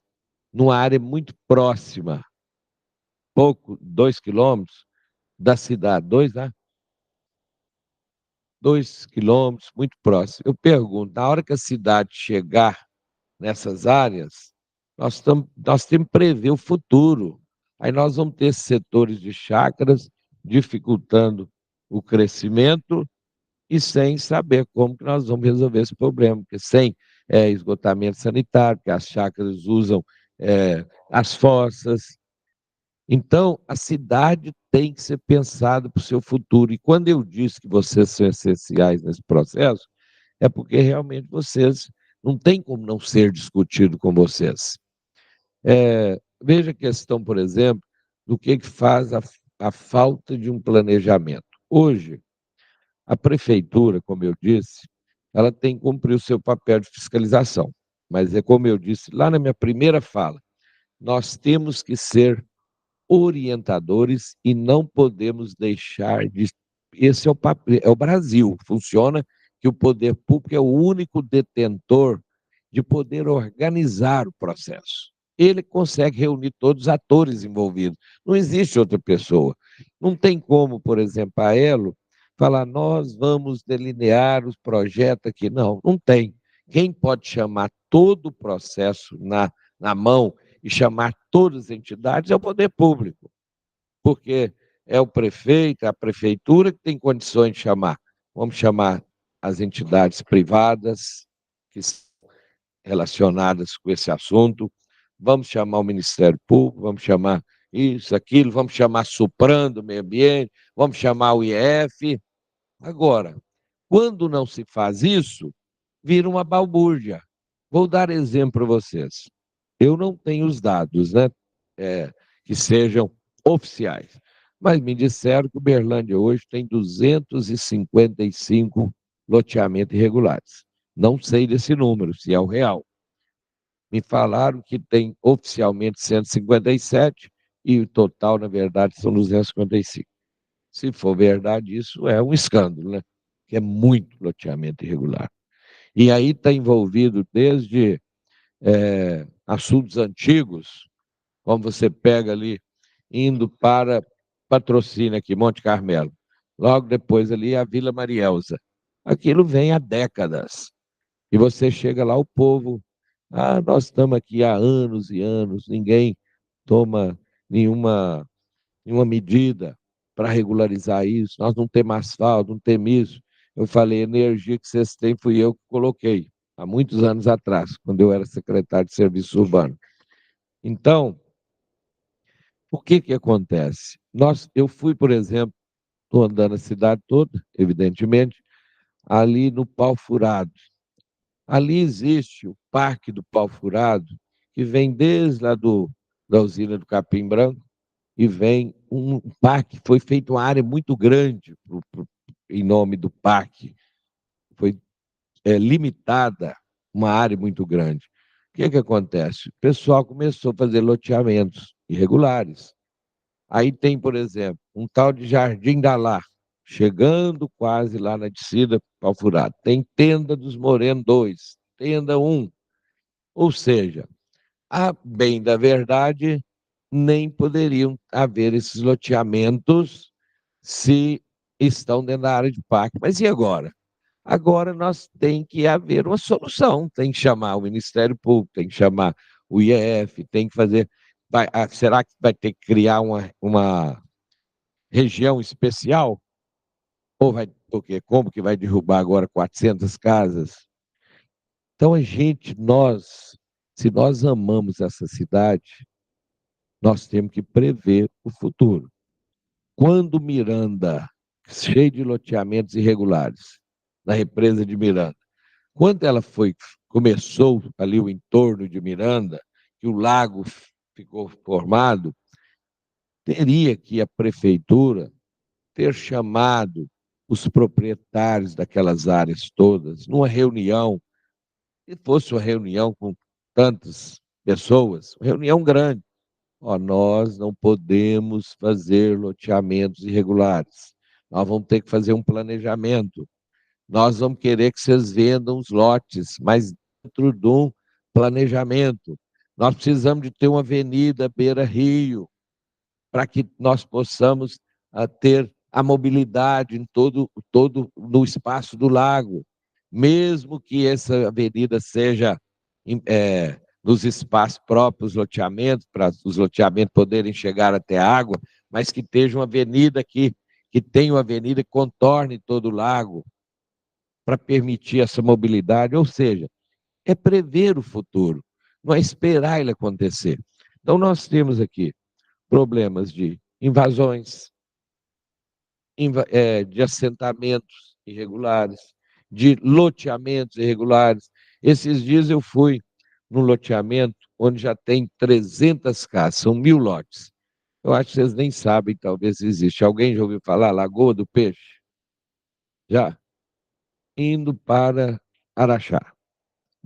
numa área muito próxima, 2 quilômetros da cidade, né? 2 quilômetros, muito próximo. Eu pergunto, na hora que a cidade chegar nessas áreas, nós temos que prever o futuro. Aí nós vamos ter setores de chácaras dificultando o crescimento e sem saber como que nós vamos resolver esse problema, porque sem esgotamento sanitário, porque as chácaras usam as fossas. Então, a cidade tem que ser pensada para o seu futuro. E quando eu disse que vocês são essenciais nesse processo, é porque realmente vocês não tem como não ser discutido com vocês. Veja a questão, por exemplo, do que faz a falta de um planejamento. Hoje, a prefeitura, como eu disse, ela tem que cumprir o seu papel de fiscalização. Mas é como eu disse lá na minha primeira fala, nós temos que ser orientadores e não podemos deixar de. Esse é o papel, é o Brasil, funciona que o poder público é o único detentor de poder organizar o processo. Ele consegue reunir todos os atores envolvidos. Não existe outra pessoa. Não tem como, por exemplo, a Elo falar, nós vamos delinear os projetos aqui. Não, não tem. Quem pode chamar todo o processo na mão e chamar todas as entidades é o poder público, porque é o prefeito, é a prefeitura que tem condições de chamar. Vamos chamar as entidades privadas que estão relacionadas com esse assunto, vamos chamar o Ministério Público, vamos chamar isso, aquilo, vamos chamar a Supran do Meio Ambiente, vamos chamar o IF. Agora, quando não se faz isso, vira uma balbúrdia. Vou dar exemplo para vocês. Eu não tenho os dados, né? que sejam oficiais. Mas me disseram que Uberlândia hoje tem 255 loteamentos irregulares. Não sei desse número, se é o real. Me falaram que tem oficialmente 157 e o total, na verdade, são 255. Se for verdade, isso é um escândalo, né? Que é muito loteamento irregular. E aí está envolvido desde assuntos antigos, como você pega ali, indo para Patrocínio aqui, Monte Carmelo. Logo depois ali a Vila Marielza. Aquilo vem há décadas. E você chega lá, o povo, nós estamos aqui há anos e anos, ninguém toma nenhuma, nenhuma medida para regularizar isso, nós não temos asfalto, não temos isso. Eu falei, energia que vocês têm fui eu que coloquei, há muitos anos atrás, quando eu era secretário de Serviço Urbano. Então, o que que acontece? Eu fui, por exemplo, estou andando a cidade toda, evidentemente, ali no Pau Furado. Ali existe o Parque do Pau Furado, que vem desde lá da usina do Capim Branco, e vem um parque, foi feita uma área muito grande em nome do parque, foi limitada uma área muito grande. O que que acontece? O pessoal começou a fazer loteamentos irregulares. Aí tem, por exemplo, um tal de Jardim da Lá, chegando quase lá na descida Pau Furado. Tem Tenda dos Morenos 2, Tenda 1. Ou seja, a bem da verdade, nem poderiam haver esses loteamentos se estão dentro da área de parque. Mas e agora? Agora nós tem que haver uma solução, tem que chamar o Ministério Público, tem que chamar o IEF, tem que fazer. Será que vai ter que criar uma região especial? Ou vai, porque como que vai derrubar agora 400 casas? Então se nós amamos essa cidade, nós temos que prever o futuro. Quando Miranda, cheio de loteamentos irregulares, na represa de Miranda, quando ela começou ali o entorno de Miranda, que o lago ficou formado, teria que a prefeitura ter chamado os proprietários daquelas áreas todas numa reunião, se fosse uma reunião com tantas pessoas, uma reunião grande. Nós não podemos fazer loteamentos irregulares. Nós vamos ter que fazer um planejamento. Nós vamos querer que vocês vendam os lotes, mas dentro de um planejamento. Nós precisamos de ter uma avenida beira-rio, para que nós possamos ter a mobilidade em todo no espaço do lago, mesmo que essa avenida seja nos espaços próprios, loteamentos, para os loteamentos poderem chegar até a água, mas que esteja uma avenida que tenha uma avenida que contorne todo o lago, para permitir essa mobilidade, ou seja, é prever o futuro, não é esperar ele acontecer. Então, nós temos aqui problemas de invasões, de assentamentos irregulares, de loteamentos irregulares. Esses dias eu fui num loteamento onde já tem 300 casas, são 1.000 lotes. Eu acho que vocês nem sabem, talvez existe. Alguém já ouviu falar Lagoa do Peixe? Já? Indo para Araxá.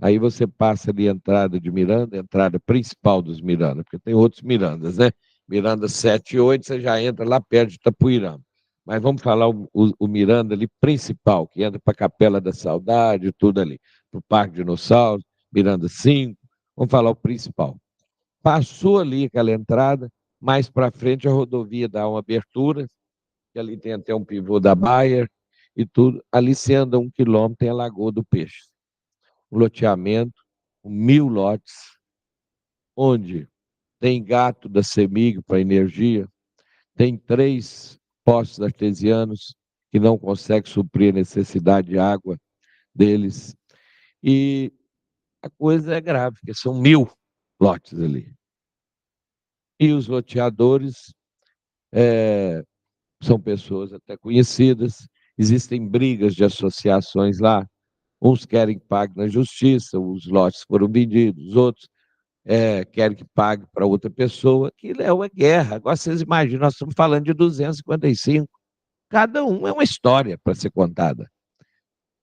Aí você passa ali a entrada de Miranda, a entrada principal dos Miranda, porque tem outros Mirandas, né? Miranda 7 e 8, você já entra lá perto de Itapuirama. Mas vamos falar o Miranda ali principal, que entra para a Capela da Saudade, tudo ali, para o Parque Dinossauro, Miranda 5. Vamos falar o principal. Passou ali aquela entrada, mais para frente a rodovia dá uma abertura, que ali tem até um pivô da Bayer e tudo. Ali você anda 1 quilômetro, tem a Lagoa do Peixe. Um loteamento, 1.000 lotes, onde tem gato da CEMIG para energia, tem 3 postos artesianos que não conseguem suprir a necessidade de água deles. E a coisa é grave, porque são 1.000 lotes ali. E os loteadores são pessoas até conhecidas, existem brigas de associações lá, uns querem que pague na justiça, os lotes foram vendidos, outros. quer que pague para outra pessoa, aquilo é uma guerra. Agora vocês imaginam, nós estamos falando de 255. Cada um é uma história para ser contada.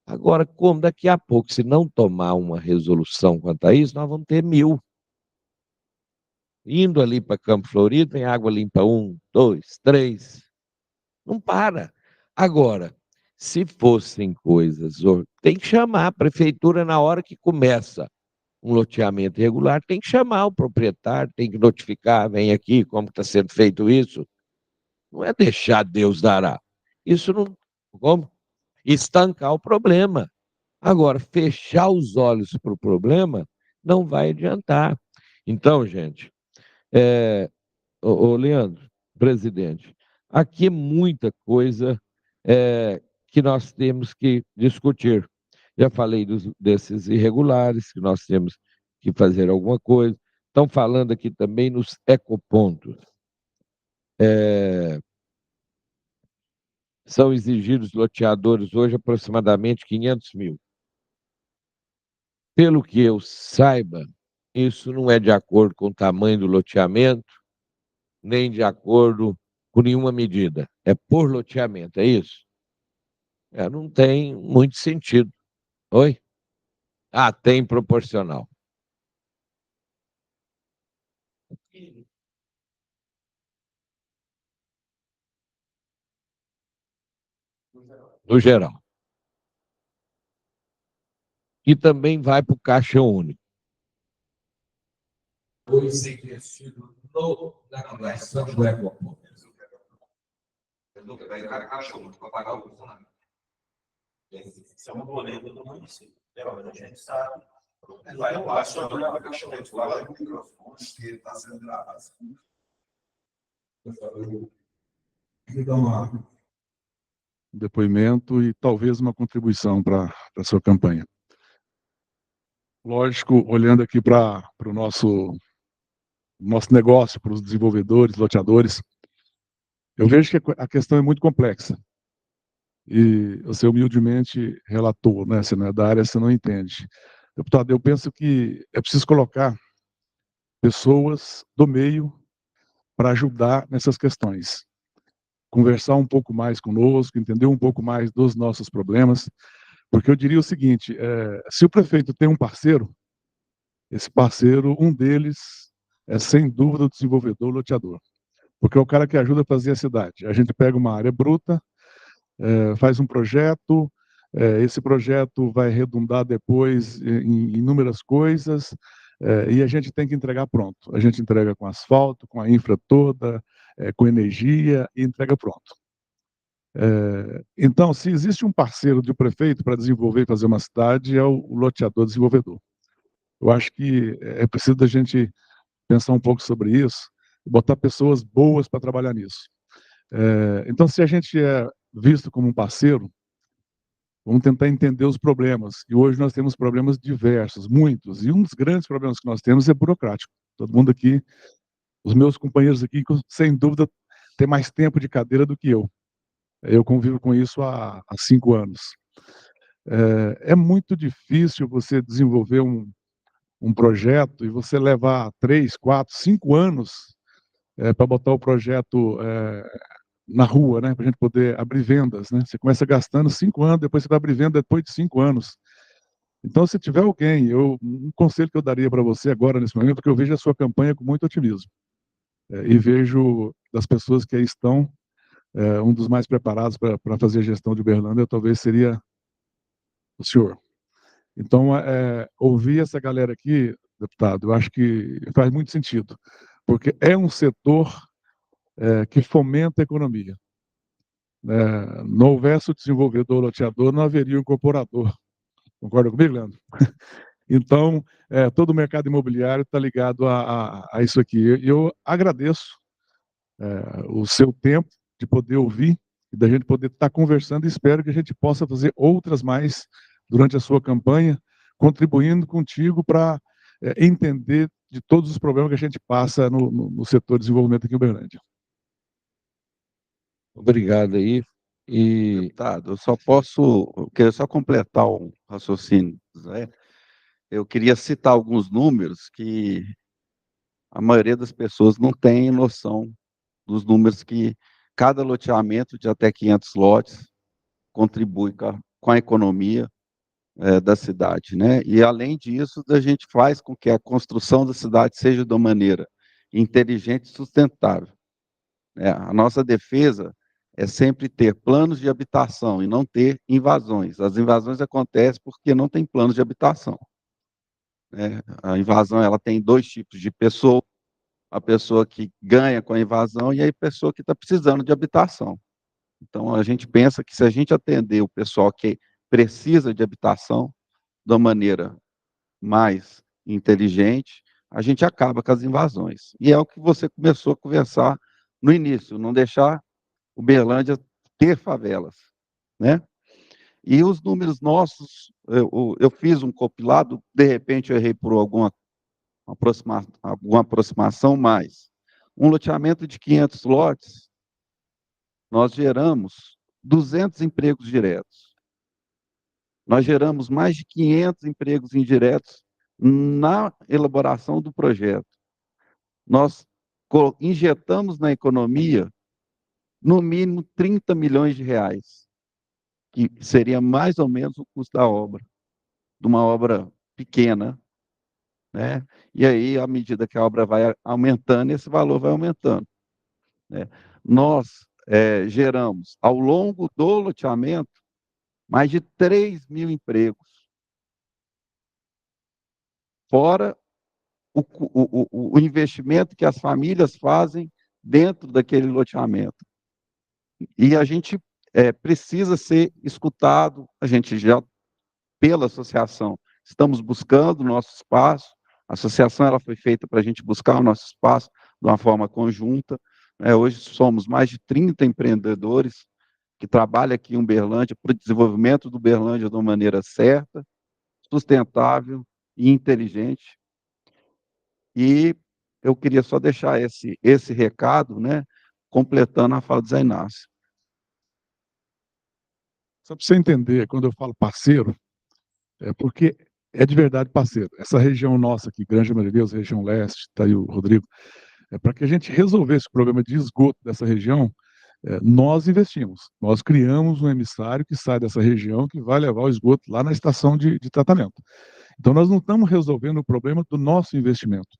Agora, como daqui a pouco, se não tomar uma resolução quanto a isso, nós vamos ter 1.000. Indo ali para Campo Florido, tem água limpa 1, 2, 3. Não para. Agora, se fossem coisas, tem que chamar a prefeitura na hora que começa um loteamento irregular, tem que chamar o proprietário, tem que notificar, vem aqui, como está sendo feito isso. Não é deixar Deus dará. Isso não. Como? Estancar o problema. Agora, fechar os olhos para o problema não vai adiantar. Então, gente, Leandro, presidente, aqui é muita coisa que nós temos que discutir. Já falei desses irregulares, que nós temos que fazer alguma coisa. Estão falando aqui também nos ecopontos. São exigidos loteadores hoje aproximadamente 500 mil. Pelo que eu saiba, isso não é de acordo com o tamanho do loteamento, nem de acordo com nenhuma medida. É por loteamento, é isso? Não tem muito sentido. Oi? Tem proporcional. No geral. E também vai para o Caixa Único. Pois investido na criação do ecoponto. Nunca vai entrar Caixa Único para pagar o funcionário. Isso é uma boleta do município. A gente sabe. Lá eu acho que a Caixa Único fala com o microfone que está sendo gravado. Dar um depoimento e talvez uma contribuição para a sua campanha. Lógico, olhando aqui para o nosso negócio, para os desenvolvedores, loteadores, eu vejo que a questão é muito complexa. E você humildemente relatou, né? Você não é da área, você não entende. Deputado, eu penso que é preciso colocar pessoas do meio para ajudar nessas questões. Conversar um pouco mais conosco, entender um pouco mais dos nossos problemas, porque eu diria o seguinte, se o prefeito tem um parceiro, esse parceiro, um deles é sem dúvida o desenvolvedor, o loteador, porque é o cara que ajuda a fazer a cidade. A gente pega uma área bruta, faz um projeto, esse projeto vai redundar depois em inúmeras coisas, e a gente tem que entregar pronto. A gente entrega com asfalto, com a infra toda, com energia, e entrega pronto. Então, se existe um parceiro de um prefeito para desenvolver e fazer uma cidade, é o loteador desenvolvedor. Eu acho que é preciso a gente pensar um pouco sobre isso, e botar pessoas boas para trabalhar nisso. Então, se a gente é visto como um parceiro, vamos tentar entender os problemas. E hoje nós temos problemas diversos, muitos. E um dos grandes problemas que nós temos é burocrático. Todo mundo aqui, os meus companheiros aqui, sem dúvida, tem mais tempo de cadeira do que eu. Eu convivo com isso há 5 anos. É muito difícil você desenvolver um projeto e você levar 3, 4, 5 anos para botar o projeto na rua, né, para a gente poder abrir vendas, né? Você começa gastando 5 anos, depois você vai abrir venda depois de 5 anos. Então, se tiver alguém, um conselho que eu daria para você agora, nesse momento, porque eu vejo a sua campanha com muito otimismo, e vejo das pessoas que aí estão, um dos mais preparados para fazer a gestão de Uberlândia, talvez seria o senhor. Então, ouvir essa galera aqui, deputado, eu acho que faz muito sentido, porque é um setor que fomenta a economia. Não houvesse o desenvolvedor loteador, não haveria o incorporador. Concorda comigo, Leandro? Então, todo o mercado imobiliário está ligado a isso aqui. Eu agradeço o seu tempo de poder ouvir e da gente poder estar conversando, e espero que a gente possa fazer outras mais durante a sua campanha, contribuindo contigo para entender de todos os problemas que a gente passa no setor de desenvolvimento aqui em Uberlândia. Obrigado aí. Deputado, eu queria só completar um raciocínio, né? Eu queria citar alguns números que a maioria das pessoas não tem noção dos números que cada loteamento de até 500 lotes contribui com a economia da cidade, né? E, além disso, a gente faz com que a construção da cidade seja de uma maneira inteligente e sustentável. A nossa defesa é sempre ter planos de habitação e não ter invasões. As invasões acontecem porque não tem planos de habitação. A invasão ela tem dois tipos de pessoa: a pessoa que ganha com a invasão e a pessoa que está precisando de habitação. Então, a gente pensa que se a gente atender o pessoal que precisa de habitação de uma maneira mais inteligente, a gente acaba com as invasões. E é o que você começou a conversar no início, não deixar Uberlândia ter favelas, né? E os números nossos, eu fiz um compilado, de repente eu errei por alguma aproximação, mas um loteamento de 500 lotes, nós geramos 200 empregos diretos. Nós geramos mais de 500 empregos indiretos na elaboração do projeto. Nós injetamos na economia, no mínimo, 30 milhões de reais, que seria mais ou menos o custo da obra, de uma obra pequena, né? E aí, à medida que a obra vai aumentando, esse valor vai aumentando, né? Nós geramos, ao longo do loteamento, mais de 3 mil empregos, fora o investimento que as famílias fazem dentro daquele loteamento. E a gente precisa ser escutado, a gente já, pela associação, estamos buscando o nosso espaço, a associação ela foi feita para a gente buscar o nosso espaço de uma forma conjunta. Hoje somos mais de 30 empreendedores que trabalham aqui em Uberlândia para o desenvolvimento do Uberlândia de uma maneira certa, sustentável e inteligente. E eu queria só deixar esse recado, né, completando a fala do Zé Inácio. Só para você entender, quando eu falo parceiro, é porque é de verdade parceiro. Essa região nossa aqui, Granja Maria de Deus, região leste, está aí o Rodrigo, para que a gente resolvesse o problema de esgoto dessa região, nós investimos. Nós criamos um emissário que sai dessa região, que vai levar o esgoto lá na estação de tratamento. Então, nós não estamos resolvendo o problema do nosso investimento.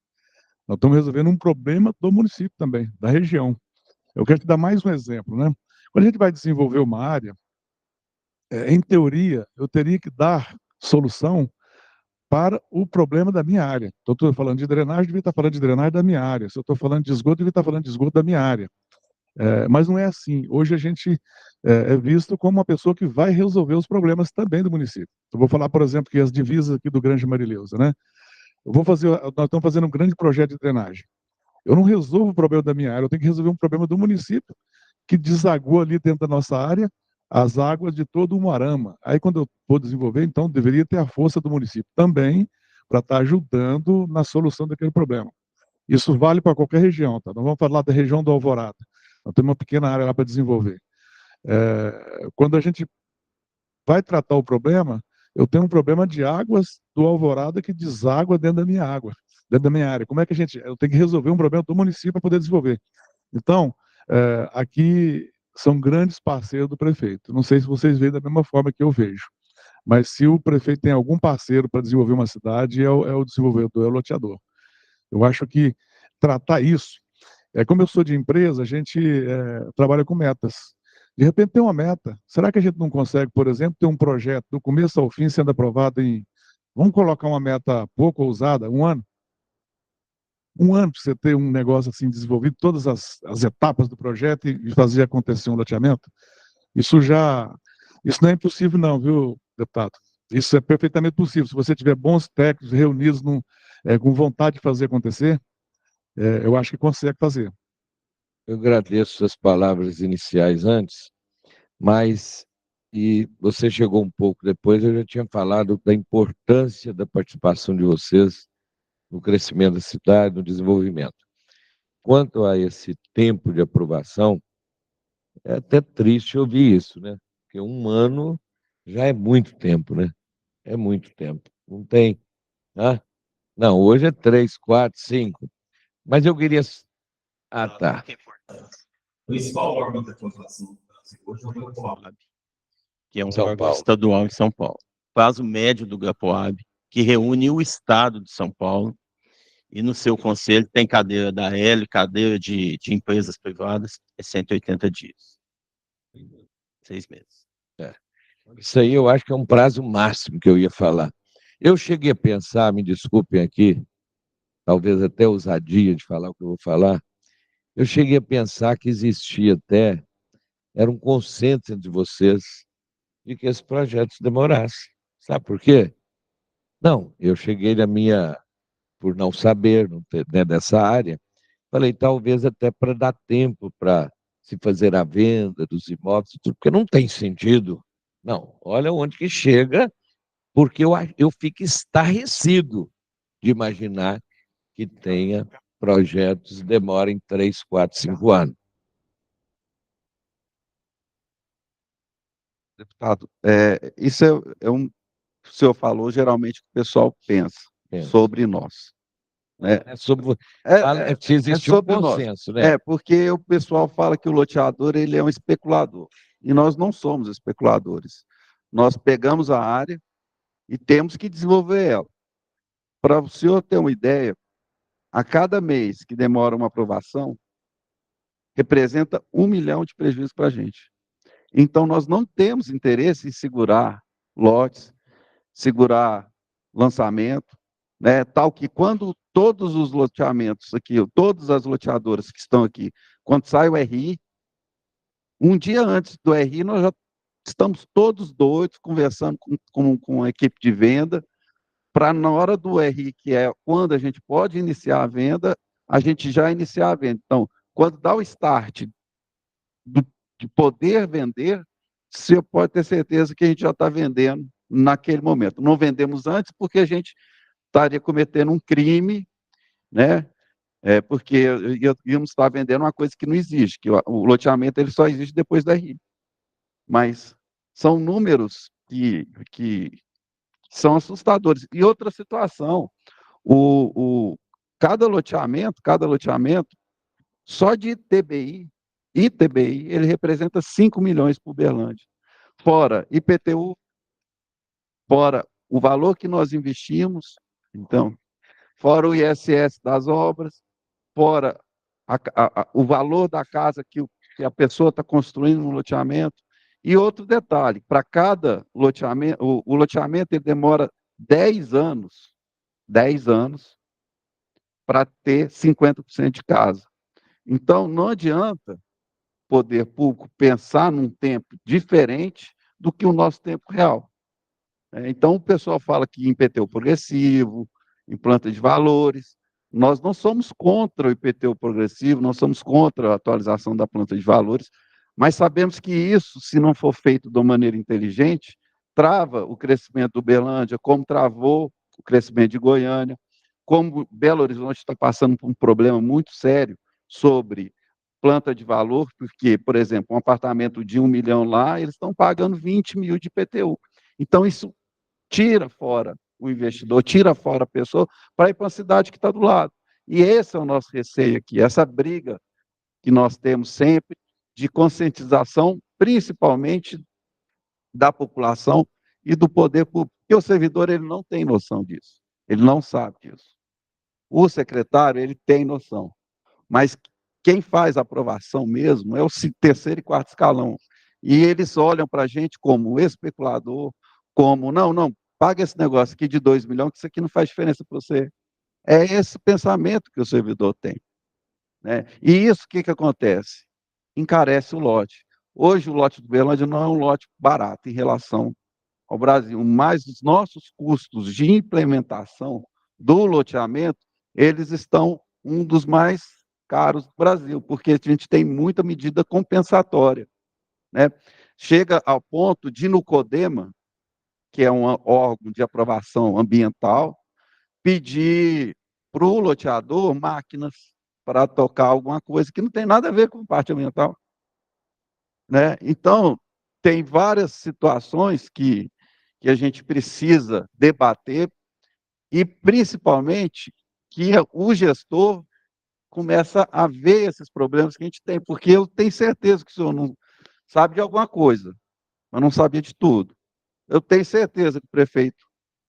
Nós estamos resolvendo um problema do município também, da região. Eu quero te dar mais um exemplo, né? Quando a gente vai desenvolver uma área, em teoria, eu teria que dar solução para o problema da minha área. Então, estou falando de drenagem, devia estar falando de drenagem da minha área. Se eu estou falando de esgoto, devia estar falando de esgoto da minha área. Mas não é assim. Hoje a gente é visto como uma pessoa que vai resolver os problemas também do município. Eu vou falar, por exemplo, que as divisas aqui do Grande Marileusa, né? Nós estamos fazendo um grande projeto de drenagem. Eu não resolvo o problema da minha área, eu tenho que resolver um problema do município, que desagou ali dentro da nossa área as águas de todo o Umuarama. Aí, quando eu for desenvolver, então, deveria ter a força do município também para estar ajudando na solução daquele problema. Isso vale para qualquer região, tá? Nós vamos falar da região do Alvorada. Nós temos uma pequena área lá para desenvolver. Quando a gente vai tratar o problema, eu tenho um problema de águas do Alvorada que deságua dentro da minha água, dentro da minha área. Como é que eu tenho que resolver um problema do município para poder desenvolver? Então, aqui são grandes parceiros do prefeito. Não sei se vocês veem da mesma forma que eu vejo, mas se o prefeito tem algum parceiro para desenvolver uma cidade, é o desenvolvedor, é o loteador. Eu acho que tratar isso, como eu sou de empresa, a gente trabalha com metas. De repente tem uma meta. Será que a gente não consegue, por exemplo, ter um projeto do começo ao fim sendo aprovado em... Vamos colocar uma meta pouco ousada, 1 ano? 1 ano para você ter um negócio assim desenvolvido, todas as etapas do projeto e fazer acontecer um loteamento? Isso não é impossível não, viu, deputado? Isso é perfeitamente possível. Se você tiver bons técnicos reunidos com vontade de fazer acontecer, eu acho que consegue fazer. Eu agradeço as palavras iniciais antes, mas e você chegou um pouco depois, eu já tinha falado da importância da participação de vocês no crescimento da cidade, no desenvolvimento. Quanto a esse tempo de aprovação, é até triste ouvir isso, né? Porque 1 ano já é muito tempo, né? É muito tempo. Não tem. Ah, não, hoje é 3, 4, 5. Mas eu queria... Ah, tá. O principal órgão da contratação do Brasil hoje é o GAPOAB, que é um São órgão Paulo. estadual em São Paulo. Prazo médio do GAPOAB, que reúne o Estado de São Paulo, e no seu conselho tem cadeira da L, cadeira de empresas privadas, é 180 dias. 6 meses. Isso aí eu acho que é um prazo máximo que eu ia falar. Eu cheguei a pensar, me desculpem aqui, talvez até ousadia de falar o que eu vou falar, eu cheguei a pensar que existia até, era um consenso entre vocês, de que esses projetos demorassem. Sabe por quê? Não, eu cheguei na minha, por não saber, não ter, né, dessa área, falei, talvez até para dar tempo para se fazer a venda dos imóveis, porque não tem sentido. Não, olha onde que chega, porque eu fico estarrecido de imaginar que tenha projetos que demorem 3, 4, 5 anos. Deputado, isso o senhor falou geralmente o que o pessoal pensa Pensa. sobre nós. Né? É sobre, É existe um sobre nós. consenso, né? Porque o pessoal fala que o loteador ele é um especulador. E nós não somos especuladores. Nós pegamos a área e temos que desenvolver ela. Para o senhor ter uma ideia, a cada mês que demora uma aprovação, representa 1 milhão de prejuízo para a gente. Então, nós não temos interesse em segurar lotes, segurar lançamento, né? Tal que quando todos os loteamentos aqui, todas as loteadoras que estão aqui, quando sai o RI, um dia antes do RI, nós já estamos todos doidos, conversando com a equipe de venda, para na hora do RI, que é quando a gente pode iniciar a venda, a gente já iniciar a venda. Então, quando dá o start de poder vender, você pode ter certeza que a gente já está vendendo naquele momento. Não vendemos antes porque a gente estaria cometendo um crime, né? Porque íamos estar vendendo uma coisa que não existe, que o loteamento ele só existe depois da RI. Mas são números que são assustadores. E outra situação, cada loteamento, só de ITBI, ele representa 5 milhões para Uberlândia. Fora IPTU, fora o valor que nós investimos, então, fora o ISS das obras, fora o valor da casa que a pessoa está construindo no loteamento. E outro detalhe, para cada loteamento, o loteamento ele demora 10 anos para ter 50% de casa. Então, não adianta poder público pensar num tempo diferente do que o nosso tempo real. Então, o pessoal fala que IPTU progressivo, em planta de valores. Nós não somos contra o IPTU progressivo, não somos contra a atualização da planta de valores, mas sabemos que isso, se não for feito de uma maneira inteligente, trava o crescimento do Uberlândia, como travou o crescimento de Goiânia, como Belo Horizonte está passando por um problema muito sério sobre planta de valor, porque, por exemplo, um apartamento de 1 milhão lá, eles estão pagando 20 mil de IPTU. Então, isso tira fora o investidor, tira fora a pessoa para ir para uma cidade que está do lado. E esse é o nosso receio aqui, essa briga que nós temos sempre de conscientização, principalmente da população e do poder público, porque o servidor ele não tem noção disso, ele não sabe disso. O secretário ele tem noção, mas quem faz a aprovação mesmo é o terceiro e quarto escalão. E eles olham para a gente como especulador, como, não, paga esse negócio aqui de 2 milhões, que isso aqui não faz diferença para você. É esse pensamento que o servidor tem. Né? E isso, o que acontece? Encarece o lote. Hoje, o lote do Uberlândia não é um lote barato em relação ao Brasil, mas os nossos custos de implementação do loteamento, eles estão um dos mais caros do Brasil, porque a gente tem muita medida compensatória. Né? Chega ao ponto de, no CODEMA, que é um órgão de aprovação ambiental, pedir para o loteador máquinas para tocar alguma coisa que não tem nada a ver com parte ambiental. Né? Então, tem várias situações que a gente precisa debater e, principalmente, que o gestor começa a ver esses problemas que a gente tem, porque eu tenho certeza que o senhor não sabe de alguma coisa, mas não sabia de tudo. Eu tenho certeza que o prefeito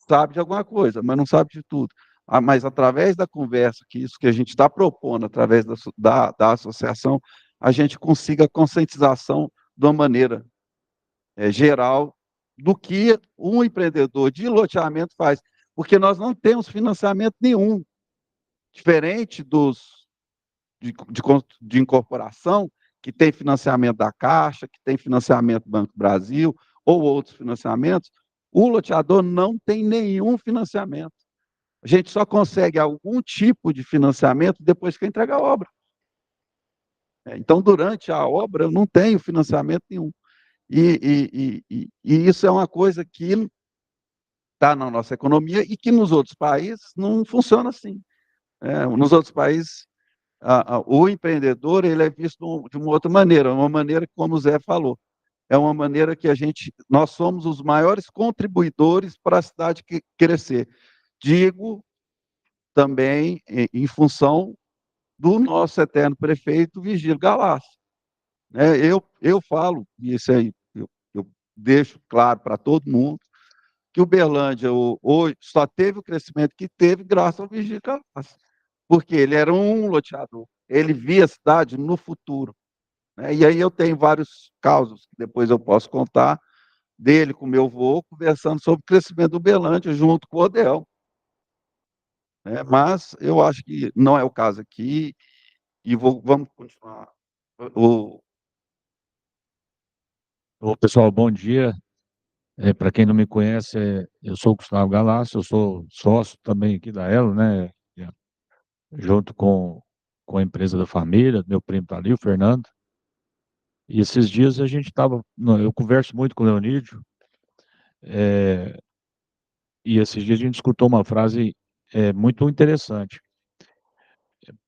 sabe de alguma coisa, mas não sabe de tudo. Mas através da conversa, que isso que a gente está propondo, através da associação, a gente consiga a conscientização de uma maneira geral do que um empreendedor de loteamento faz, porque nós não temos financiamento nenhum, diferente de incorporação, que tem financiamento da Caixa, que tem financiamento do Banco do Brasil, ou outros financiamentos, o loteador não tem nenhum financiamento. A gente só consegue algum tipo de financiamento depois que entrega a obra. Então, durante a obra, eu não tenho financiamento nenhum. E isso é uma coisa que está na nossa economia e que nos outros países não funciona assim. Nos outros países, o empreendedor ele é visto de uma outra maneira, uma maneira como o Zé falou, é uma maneira que nós somos os maiores contribuidores para a cidade crescer. Digo também em função do nosso eterno prefeito Virgílio Galassa. Eu falo, e isso aí eu deixo claro para todo mundo, que Uberlândia hoje só teve o crescimento que teve graças ao Virgílio Galassa, porque ele era um loteador, ele via a cidade no futuro. E aí eu tenho vários casos que depois eu posso contar dele com meu avô, conversando sobre o crescimento do Uberlândia junto com o Odel. Mas eu acho que não é o caso aqui, e vamos continuar. Ô, pessoal, bom dia. Para quem não me conhece, eu sou o Gustavo Galasso, eu sou sócio também aqui da Elo, né? Junto com a empresa da família, meu primo está ali, o Fernando. E esses dias a gente estava, eu converso muito com o Leonídio, e esses dias a gente escutou uma frase muito interessante.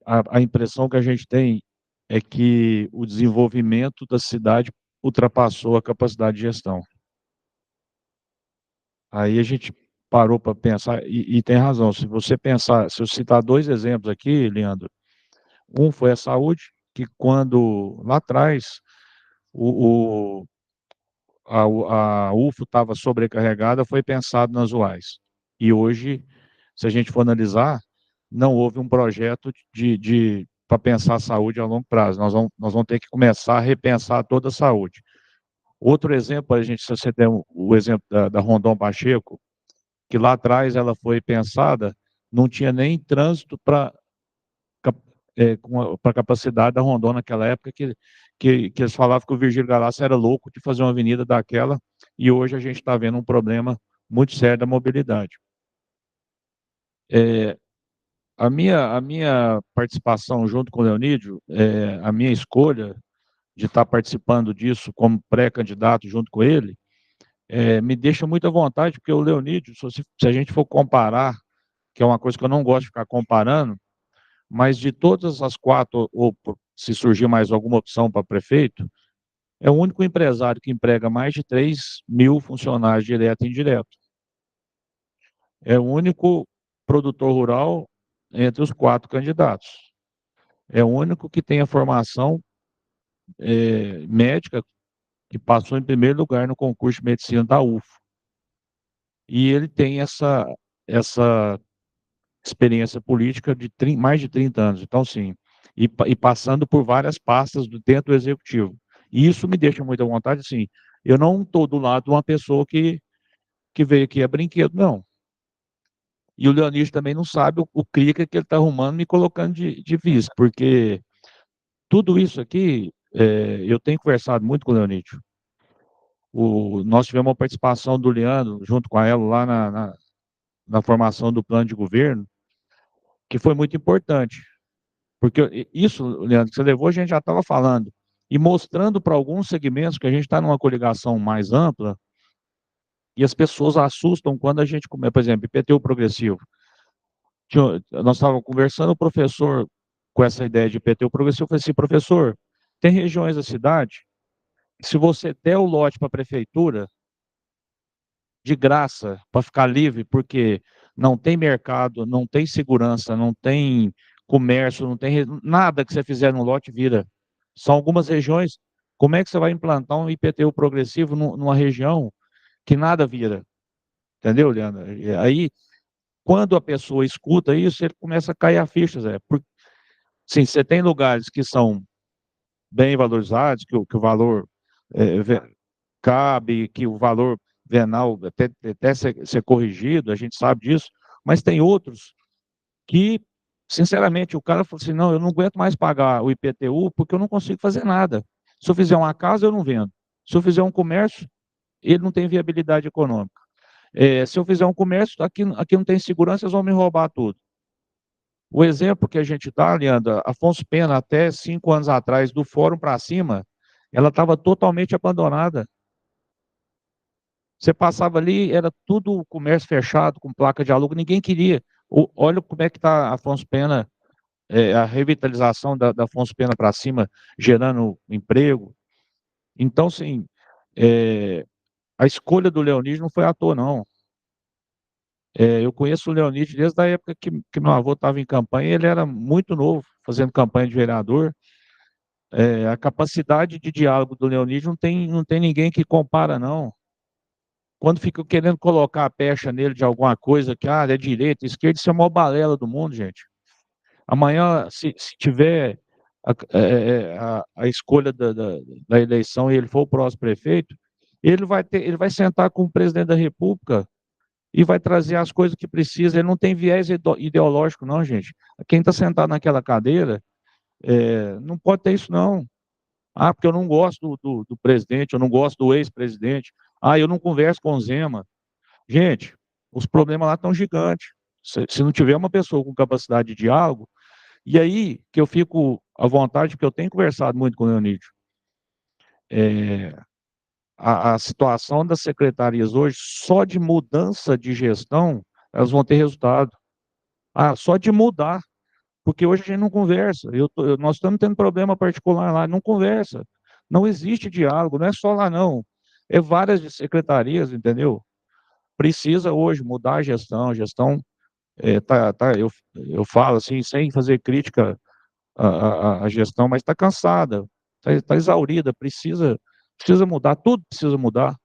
A impressão que a gente tem é que o desenvolvimento da cidade ultrapassou a capacidade de gestão. Aí a gente parou para pensar, e tem razão, se você pensar, se eu citar dois exemplos aqui, Leandro, um foi a saúde, que quando, lá atrás, a UFO estava sobrecarregada, foi pensado nas UAS. E hoje, se a gente for analisar, não houve um projeto para pensar a saúde a longo prazo. Nós vamos ter que começar a repensar toda a saúde. Outro exemplo, se você der o exemplo da Rondon Pacheco, que lá atrás ela foi pensada, não tinha nem trânsito para a capacidade da Rondon naquela época, que eles falavam que o Virgílio Galassa era louco de fazer uma avenida daquela, e hoje a gente está vendo um problema muito sério da mobilidade. A minha participação junto com o Leonídio, a minha escolha de estar participando disso como pré-candidato junto com ele, me deixa muito à vontade, porque o Leonídio, se a gente for comparar, que é uma coisa que eu não gosto de ficar comparando, mas de todas as quatro, ou se surgir mais alguma opção para prefeito, é o único empresário que emprega mais de 3 mil funcionários direto e indireto. É o único produtor rural entre os 4 candidatos. É o único que tem a formação médica, que passou em primeiro lugar no concurso de medicina da UFO. E ele tem essa experiência política de mais de 30 anos. Então, sim, e passando por várias pastas dentro do executivo. E isso me deixa muito à vontade, assim, eu não estou do lado de uma pessoa que veio aqui a brinquedo, não. E o Leonídio também não sabe o clique que ele está arrumando, me colocando de vice, porque tudo isso aqui, eu tenho conversado muito com o Leonídio. Nós tivemos uma participação do Leandro, junto com a Elo, lá na formação do plano de governo, que foi muito importante. Porque isso, Leandro, que você levou, a gente já estava falando. E mostrando para alguns segmentos que a gente está numa coligação mais ampla, e as pessoas assustam quando a gente começa, por exemplo, IPTU progressivo. Nós estávamos conversando, o professor, com essa ideia de IPTU progressivo, falou assim, professor, tem regiões da cidade, se você der o lote para a prefeitura, de graça, para ficar livre, porque não tem mercado, não tem segurança, não tem comércio, não tem nada que você fizer no lote vira. São algumas regiões. Como é que você vai implantar um IPTU progressivo numa região que nada vira? Entendeu, Leandro? E aí, quando a pessoa escuta isso, ele começa a cair a ficha, Zé. Porque, sim, você tem lugares que são bem valorizados, que o valor cabe, que o valor venal até ser corrigido, a gente sabe disso, mas tem outros que, sinceramente, o cara falou assim, não, eu não aguento mais pagar o IPTU porque eu não consigo fazer nada. Se eu fizer uma casa, eu não vendo. Se eu fizer um comércio, ele não tem viabilidade econômica. Se eu fizer um comércio, aqui não tem segurança, eles vão me roubar tudo. O exemplo que a gente dá, Leandro, Afonso Pena, até 5 anos atrás, do Fórum para cima, ela estava totalmente abandonada. Você passava ali, era tudo comércio fechado, com placa de aluguel, ninguém queria. Olha como é que está Afonso Pena, a revitalização da Afonso Pena para cima, gerando emprego. Então, sim, a escolha do Leonide não foi à toa, não. Eu conheço o Leonide desde a época que meu avô estava em campanha, ele era muito novo, fazendo campanha de vereador. A capacidade de diálogo do Leonide não tem ninguém que compara, não. Quando ficam querendo colocar a pecha nele de alguma coisa, que é direita, esquerda, isso é a maior balela do mundo, gente. Amanhã, se tiver a escolha da eleição e ele for o próximo prefeito, ele vai sentar com o presidente da República e vai trazer as coisas que precisa. Ele não tem viés ideológico, não, gente. Quem está sentado naquela cadeira não pode ter isso, não. Porque eu não gosto do presidente, eu não gosto do ex-presidente. Eu não converso com o Zema. Gente, os problemas lá estão gigantes. Se não tiver uma pessoa com capacidade de diálogo, e aí que eu fico à vontade, porque eu tenho conversado muito com o Leonídio. A situação das secretarias hoje, só de mudança de gestão, elas vão ter resultado. Só de mudar, porque hoje a gente não conversa. Nós estamos tendo problema particular lá, não conversa. Não existe diálogo, não é só lá, não. É várias secretarias, entendeu? Precisa hoje mudar a gestão eu falo assim, sem fazer crítica à gestão, mas está cansada, está exaurida, precisa mudar, tudo precisa mudar.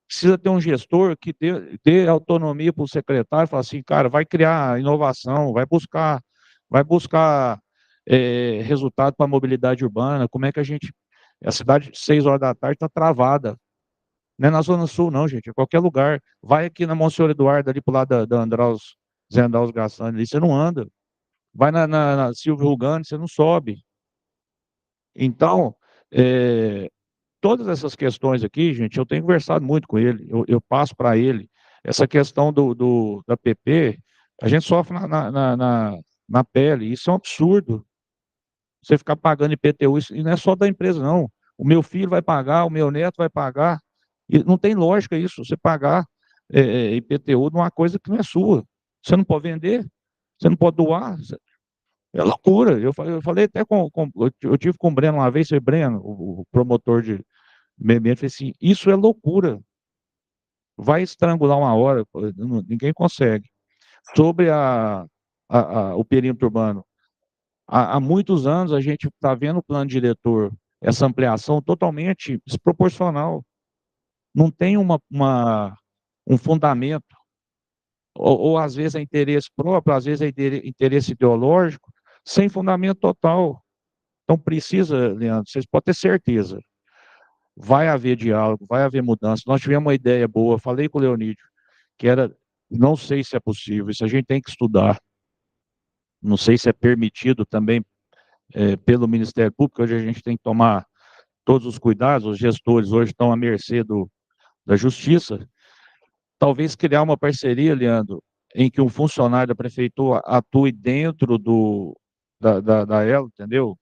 Precisa ter um gestor que dê autonomia para o secretário, falar assim, cara, vai criar inovação, vai buscar resultado para a mobilidade urbana, como é que a cidade, 6 horas da tarde, está travada. Não é na Zona Sul, não, gente, é qualquer lugar. Vai aqui na Monsenhor Eduardo, ali pro lado da Zé Andraus Gassani, ali, você não anda. Vai na Silvio Rugani, você não sobe. Então, todas essas questões aqui, gente, eu tenho conversado muito com ele, eu passo para ele. Essa questão da PP, a gente sofre na pele, isso é um absurdo. Você ficar pagando IPTU, e não é só da empresa, não. O meu filho vai pagar, o meu neto vai pagar. E não tem lógica isso, você pagar IPTU numa coisa que não é sua. Você não pode vender, você não pode doar. É loucura. Eu falei até eu tive com o Breno uma vez, foi Breno, o promotor de meio ambiente, falei assim, isso é loucura. Vai estrangular uma hora, ninguém consegue. Sobre o perímetro urbano, há muitos anos a gente está vendo o plano diretor, essa ampliação totalmente desproporcional. Não tem um fundamento, ou às vezes é interesse próprio, às vezes é interesse ideológico, sem fundamento total. Então precisa, Leandro, vocês podem ter certeza, vai haver diálogo, vai haver mudança. Nós tivemos uma ideia boa, falei com o Leonídio, que era, não sei se é possível, isso a gente tem que estudar, não sei se é permitido também pelo Ministério Público, hoje a gente tem que tomar todos os cuidados, os gestores hoje estão à mercê da Justiça, talvez criar uma parceria, Leandro, em que um funcionário da prefeitura atue dentro da ela, entendeu?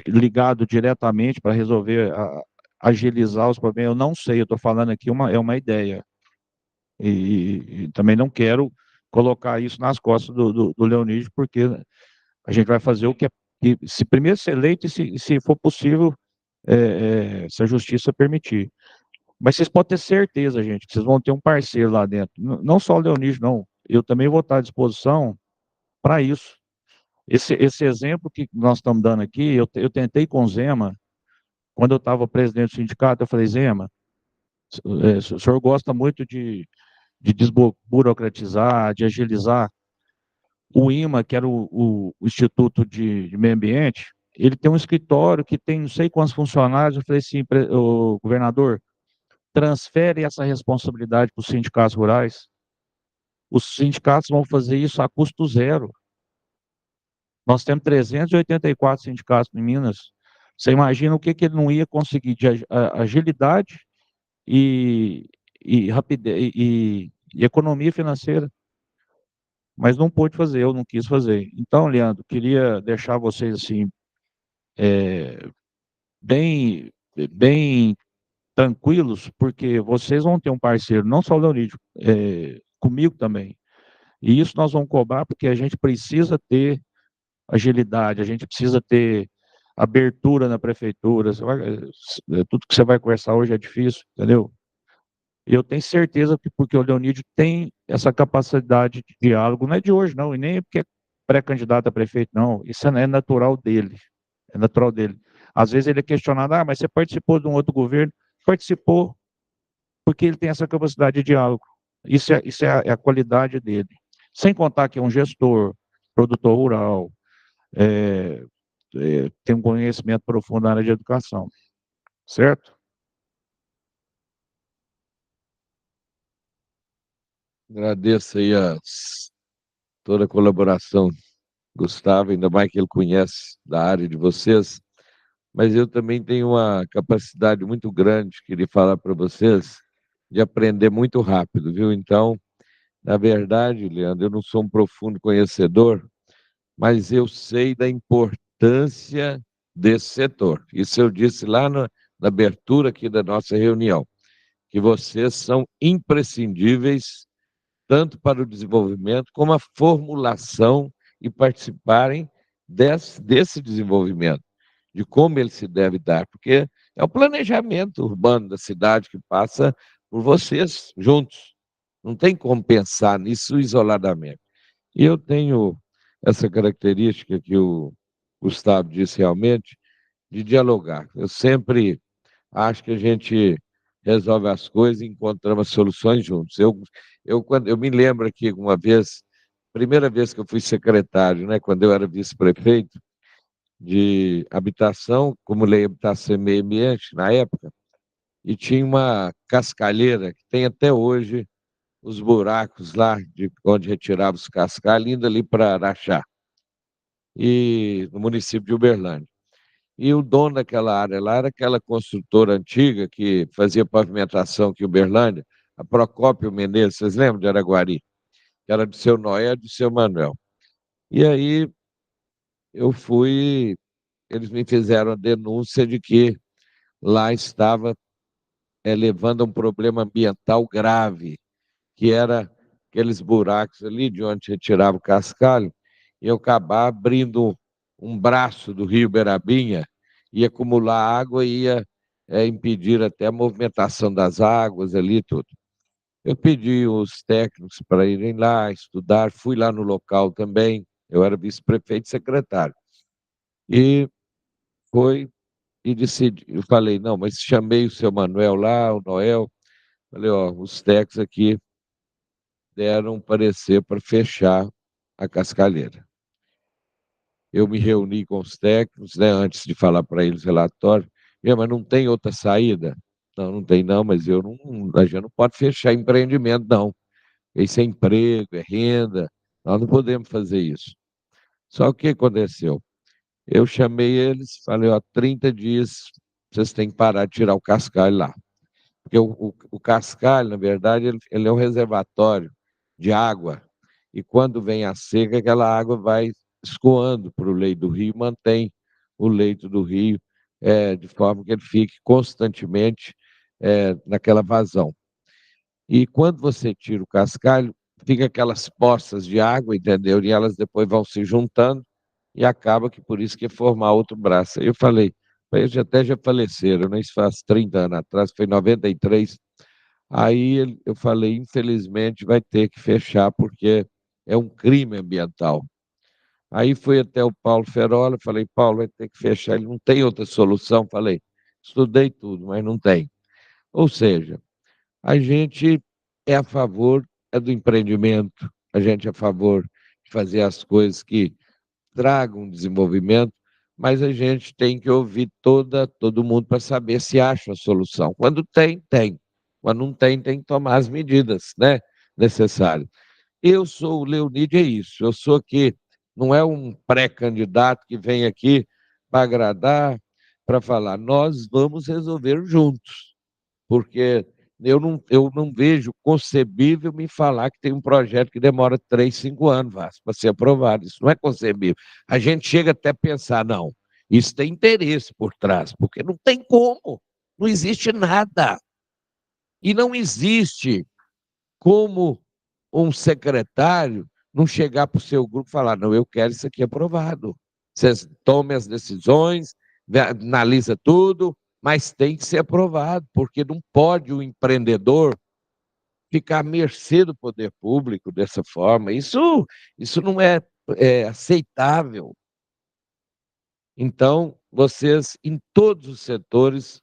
Ligado diretamente para resolver, agilizar os problemas. Eu não sei, eu estou falando aqui, é uma ideia. E também não quero colocar isso nas costas do Leonídio, porque a gente vai fazer o que se primeiro ser eleito e se for possível, se a justiça permitir. Mas vocês podem ter certeza, gente, que vocês vão ter um parceiro lá dentro. Não só o Leonídio, não. Eu também vou estar à disposição para isso. Esse exemplo que nós estamos dando aqui, eu tentei com o Zema, quando eu estava presidente do sindicato, eu falei, Zema, o senhor gosta muito de desburocratizar, de agilizar. O IMA, que era o Instituto de Meio Ambiente, ele tem um escritório que tem não sei quantos funcionários. Eu falei assim, o governador, transfere essa responsabilidade para os sindicatos rurais. Os sindicatos vão fazer isso a custo zero. Nós temos 384 sindicatos em Minas. Você imagina o que ele não ia conseguir de agilidade e rapidez e economia financeira, mas não pôde fazer, eu não quis fazer. Então, Leandro, queria deixar vocês assim bem bem tranquilos, porque vocês vão ter um parceiro, não só o Leonídio, comigo também. E isso nós vamos cobrar porque a gente precisa ter agilidade, a gente precisa ter abertura na prefeitura. Tudo que você vai conversar hoje é difícil, entendeu? E eu tenho certeza que porque o Leonídio tem essa capacidade de diálogo, não é de hoje, não, e nem é porque é pré-candidato a prefeito, não. Isso é natural dele. É natural dele. Às vezes ele é questionado, mas você participou de um outro governo? Participou, porque ele tem essa capacidade de diálogo. Isso é a qualidade dele. Sem contar que é um gestor, produtor rural, é, tem um conhecimento profundo na área de educação, certo? Agradeço aí toda a colaboração, Gustavo, ainda mais que ele conhece da área de vocês, mas eu também tenho uma capacidade muito grande, queria falar para vocês, de aprender muito rápido, viu? Então, na verdade, Leandro, eu não sou um profundo conhecedor, mas eu sei da importância desse setor. Isso eu disse lá na abertura aqui da nossa reunião, que vocês são imprescindíveis tanto para o desenvolvimento como a formulação e participarem desse desenvolvimento, de como ele se deve dar, porque é o planejamento urbano da cidade que passa por vocês juntos. Não tem como pensar nisso isoladamente. E eu tenho essa característica que o Gustavo disse realmente, de dialogar. Eu sempre acho que a gente resolve as coisas e encontramos soluções juntos. Quando eu me lembro aqui uma vez, primeira vez que eu fui secretário, né, quando eu era vice-prefeito de habitação, como lei habitação e meio ambiente na época, e tinha uma cascalheira que tem até hoje os buracos lá de onde retirava os cascalhos, indo ali para Araxá, e no município de Uberlândia. E o dono daquela área lá era aquela construtora antiga que fazia pavimentação aqui em Uberlândia, a Procópio Menezes, vocês lembram de Araguari? Que era do seu Noé e do seu Manuel. E aí eu fui, eles me fizeram a denúncia de que lá estava levando a um problema ambiental grave, que era aqueles buracos ali de onde retirava o cascalho, e eu acabar abrindo um braço do rio Berabinha, ia acumular água e ia impedir até a movimentação das águas ali e tudo. Eu pedi os técnicos para irem lá estudar, fui lá no local também, eu era vice-prefeito e secretário. E foi e decidi, eu falei, não, mas chamei o seu Manuel lá, o Noel, falei, ó, os técnicos aqui deram um parecer para fechar a cascalheira. Eu me reuni com os técnicos, né, antes de falar para eles o relatório, mas não tem outra saída? Não, não tem não, mas a gente não pode fechar empreendimento, não. Isso é emprego, é renda, nós não podemos fazer isso. Só que o que aconteceu? Eu chamei eles, falei, ó, 30 dias vocês têm que parar de tirar o cascalho lá. Porque o cascalho, na verdade, ele é um reservatório de água. E quando vem a seca, aquela água vai escoando para o leito do rio, mantém o leito do rio de forma que ele fique constantemente naquela vazão. E quando você tira o cascalho, fica aquelas poças de água, entendeu? E elas depois vão se juntando e acaba que por isso que é formar outro braço. Eu falei, eles até já faleceram, né? Isso faz 30 anos atrás, foi em 93. Aí eu falei, infelizmente vai ter que fechar porque é um crime ambiental. Aí fui até o Paulo Ferola, falei, Paulo, vai ter que fechar, ele não tem outra solução. Falei, estudei tudo, mas não tem. Ou seja, a gente é a favor do empreendimento, a gente é a favor de fazer as coisas que tragam desenvolvimento, mas a gente tem que ouvir todo mundo para saber se acha a solução. Quando tem, tem. Quando não tem, tem que tomar as medidas, né, necessárias. Eu sou o Leonide, é isso. Eu sou aqui, não é um pré-candidato que vem aqui para agradar, para falar. Nós vamos resolver juntos, porque eu não vejo concebível me falar que tem um projeto que demora 3, 5 anos, para ser aprovado. Isso não é concebível. A gente chega até a pensar, não, isso tem interesse por trás, porque não tem como, não existe nada. E não existe como um secretário não chegar para o seu grupo e falar, não, eu quero isso aqui aprovado. Vocês tomem as decisões, analisa tudo, mas tem que ser aprovado, porque não pode o empreendedor ficar à mercê do poder público dessa forma. Isso não é aceitável. Então, vocês, em todos os setores,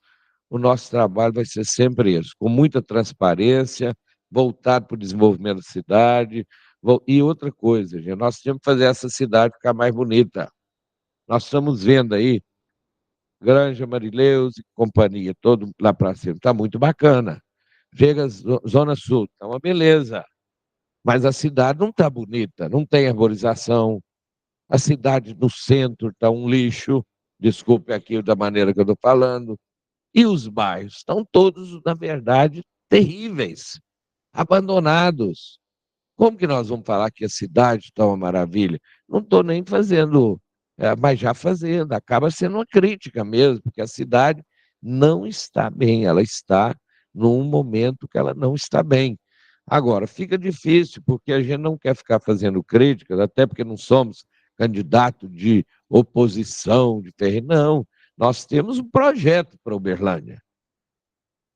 o nosso trabalho vai ser sempre esse, com muita transparência, voltado para o desenvolvimento da cidade. E outra coisa, gente, nós temos que fazer essa cidade ficar mais bonita. Nós estamos vendo aí, Granja Marileus e companhia, todo lá para cima, está muito bacana. Chega Zona Sul, está uma beleza. Mas a cidade não está bonita, não tem arborização. A cidade no centro está um lixo, desculpe aqui da maneira que eu estou falando. E os bairros estão todos, na verdade, terríveis, abandonados. Como que nós vamos falar que a cidade está uma maravilha? Não estou nem fazendo, mas já fazendo, acaba sendo uma crítica mesmo, porque a cidade não está bem, ela está num momento que ela não está bem. Agora, fica difícil, porque a gente não quer ficar fazendo críticas, até porque não somos candidato de oposição, de terreno, não. Nós temos um projeto para Uberlândia,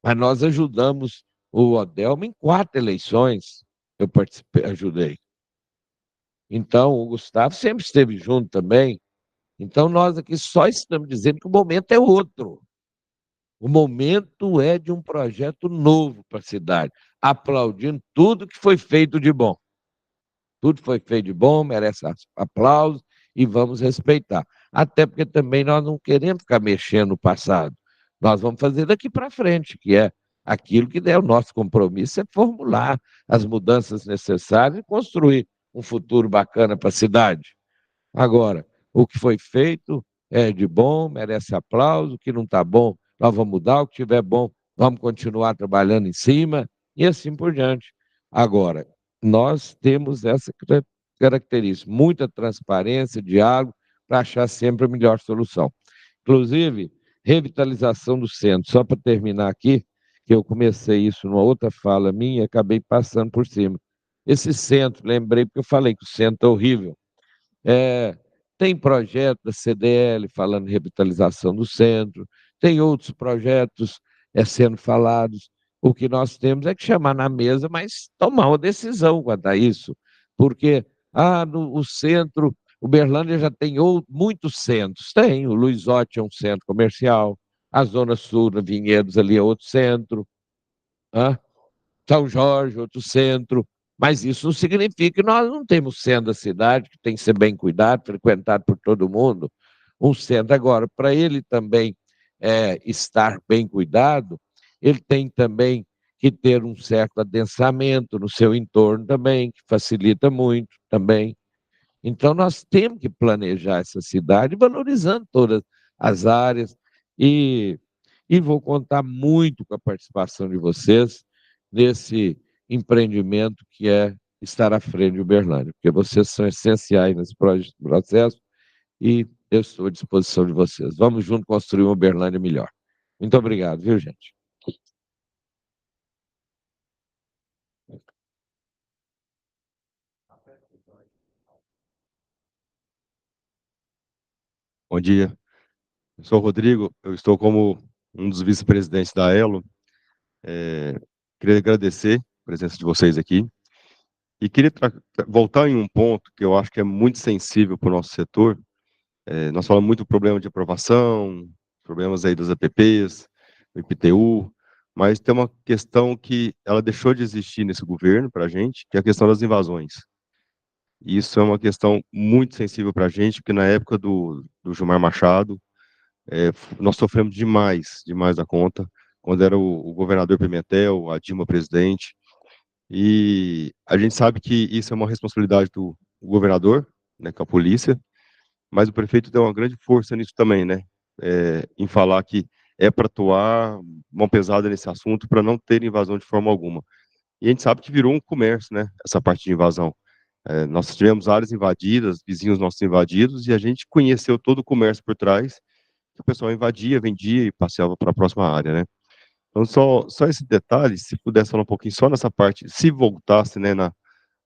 mas nós ajudamos o Odelma em 4 eleições, eu participei, ajudei. Então, o Gustavo sempre esteve junto também. Então, nós aqui só estamos dizendo que o momento é outro. O momento é de um projeto novo para a cidade, aplaudindo tudo que foi feito de bom. Tudo foi feito de bom, merece aplausos e vamos respeitar. Até porque também nós não queremos ficar mexendo no passado. Nós vamos fazer daqui para frente, que é aquilo que é o nosso compromisso, é formular as mudanças necessárias e construir um futuro bacana para a cidade. Agora, o que foi feito é de bom, merece aplauso, o que não está bom, nós vamos mudar, o que estiver bom, vamos continuar trabalhando em cima, e assim por diante. Agora, nós temos essa característica, muita transparência, diálogo, para achar sempre a melhor solução. Inclusive, revitalização do centro, só para terminar aqui, que eu comecei isso numa outra fala minha, acabei passando por cima. Esse centro, lembrei porque eu falei que o centro é horrível. É, tem projeto da CDL falando em revitalização do centro, tem outros projetos sendo falados. O que nós temos é que chamar na mesa, mas tomar uma decisão quanto a isso, porque o centro, Uberlândia já tem muitos centros. Tem, o Luizotti é um centro comercial, a Zona Sul, na Vinhedos, ali é outro centro. Ah, São Jorge, outro centro, mas isso não significa que nós não temos centro da cidade, que tem que ser bem cuidado, frequentado por todo mundo. Um centro, agora, para ele também estar bem cuidado, ele tem também que ter um certo adensamento no seu entorno também, que facilita muito também. Então, nós temos que planejar essa cidade valorizando todas as áreas e, e vou contar muito com a participação de vocês nesse empreendimento que é estar à frente de Uberlândia, porque vocês são essenciais nesse processo e eu estou à disposição de vocês. Vamos juntos construir uma Uberlândia melhor. Muito obrigado, viu, gente? Bom dia, eu sou o Rodrigo, eu estou como um dos vice-presidentes da Elo. Queria agradecer a presença de vocês aqui E queria voltar em um ponto que eu acho que é muito sensível para o nosso setor. Nós falamos muito do problema de aprovação, problemas aí das APPs, do IPTU, mas tem uma questão que ela deixou de existir nesse governo para a gente, que é a questão das invasões. Isso é uma questão muito sensível para a gente, porque na época do Gilmar Machado, nós sofremos demais, demais da conta, quando era o governador Pimentel, a Dilma presidente, e a gente sabe que isso é uma responsabilidade do governador, né, com a polícia, mas o prefeito deu uma grande força nisso também, né, em falar que é para atuar mão pesada nesse assunto, para não ter invasão de forma alguma. E a gente sabe que virou um comércio, né, essa parte de invasão. Nós tivemos áreas invadidas, vizinhos nossos invadidos, e a gente conheceu todo o comércio por trás, que o pessoal invadia, vendia e passeava para a próxima área, né. Então, só esse detalhe, se pudesse falar um pouquinho só nessa parte, se voltasse, né,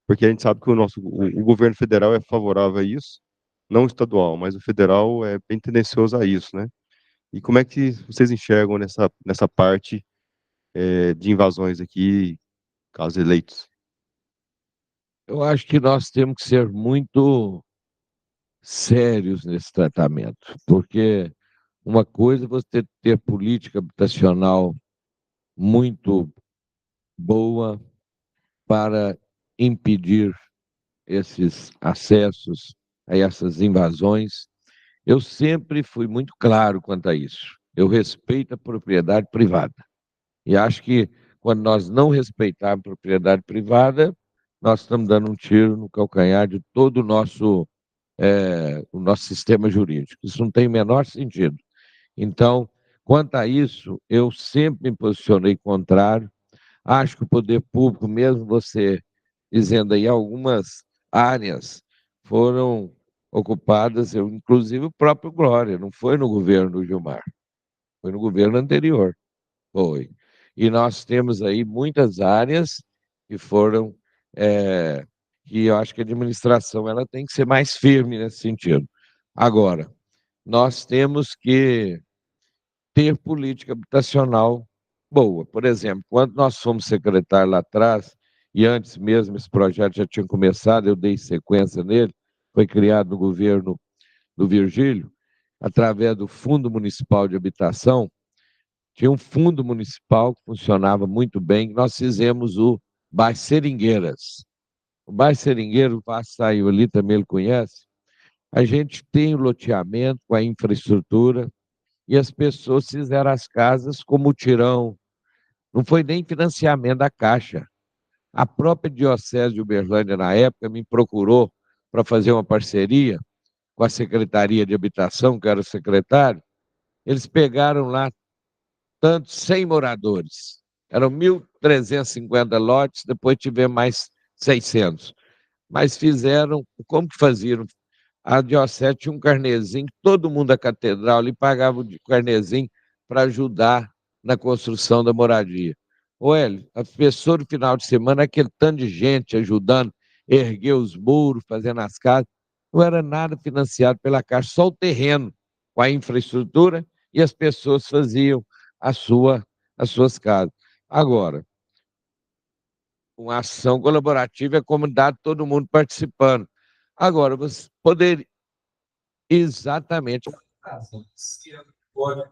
porque a gente sabe que o governo federal é favorável a isso, não o estadual, mas o federal é bem tendencioso a isso, né. E como é que vocês enxergam nessa parte de invasões aqui, caso eleitos? Eu acho que nós temos que ser muito sérios nesse tratamento, porque uma coisa é você ter política habitacional muito boa para impedir esses acessos a essas invasões. Eu sempre fui muito claro quanto a isso. Eu respeito a propriedade privada. E acho que quando nós não respeitarmos a propriedade privada, nós estamos dando um tiro no calcanhar de todo o nosso sistema jurídico. Isso não tem o menor sentido. Então, quanto a isso, eu sempre me posicionei contrário. Acho que o poder público, mesmo você dizendo aí, algumas áreas foram ocupadas, inclusive o próprio Glória, não foi no governo do Gilmar, foi no governo anterior, foi. E nós temos aí muitas áreas que foram, que eu acho que a administração ela tem que ser mais firme nesse sentido. Agora, nós temos que ter política habitacional boa. Por exemplo, quando nós fomos secretário lá atrás, e antes mesmo esse projeto já tinha começado, eu dei sequência nele, foi criado no governo do Virgílio, através do Fundo Municipal de Habitação, tinha um fundo municipal que funcionava muito bem, nós fizemos o bairro Seringueiras. O bairro Seringueiro, o Vasco saiu ali, também ele conhece. A gente tem o loteamento com a infraestrutura, e as pessoas fizeram as casas como mutirão. Não foi nem financiamento da Caixa. A própria Diocese de Uberlândia, na época, me procurou para fazer uma parceria com a Secretaria de Habitação, que era o secretário. Eles pegaram lá tantos 100 moradores. Eram 1.350 lotes, depois tivemos mais 600. Mas fizeram, como que faziam? A Diocese tinha um carnezinho, todo mundo da catedral ali pagava o carnezinho para ajudar na construção da moradia. Ô, Hélio, a pessoa no final de semana, aquele tanto de gente ajudando, erguer os muros, fazendo as casas, não era nada financiado pela Caixa, só o terreno com a infraestrutura e as pessoas faziam a sua, as suas casas. Agora, uma ação colaborativa é a comunidade, todo mundo participando. Agora, você poderia. Exatamente. Pode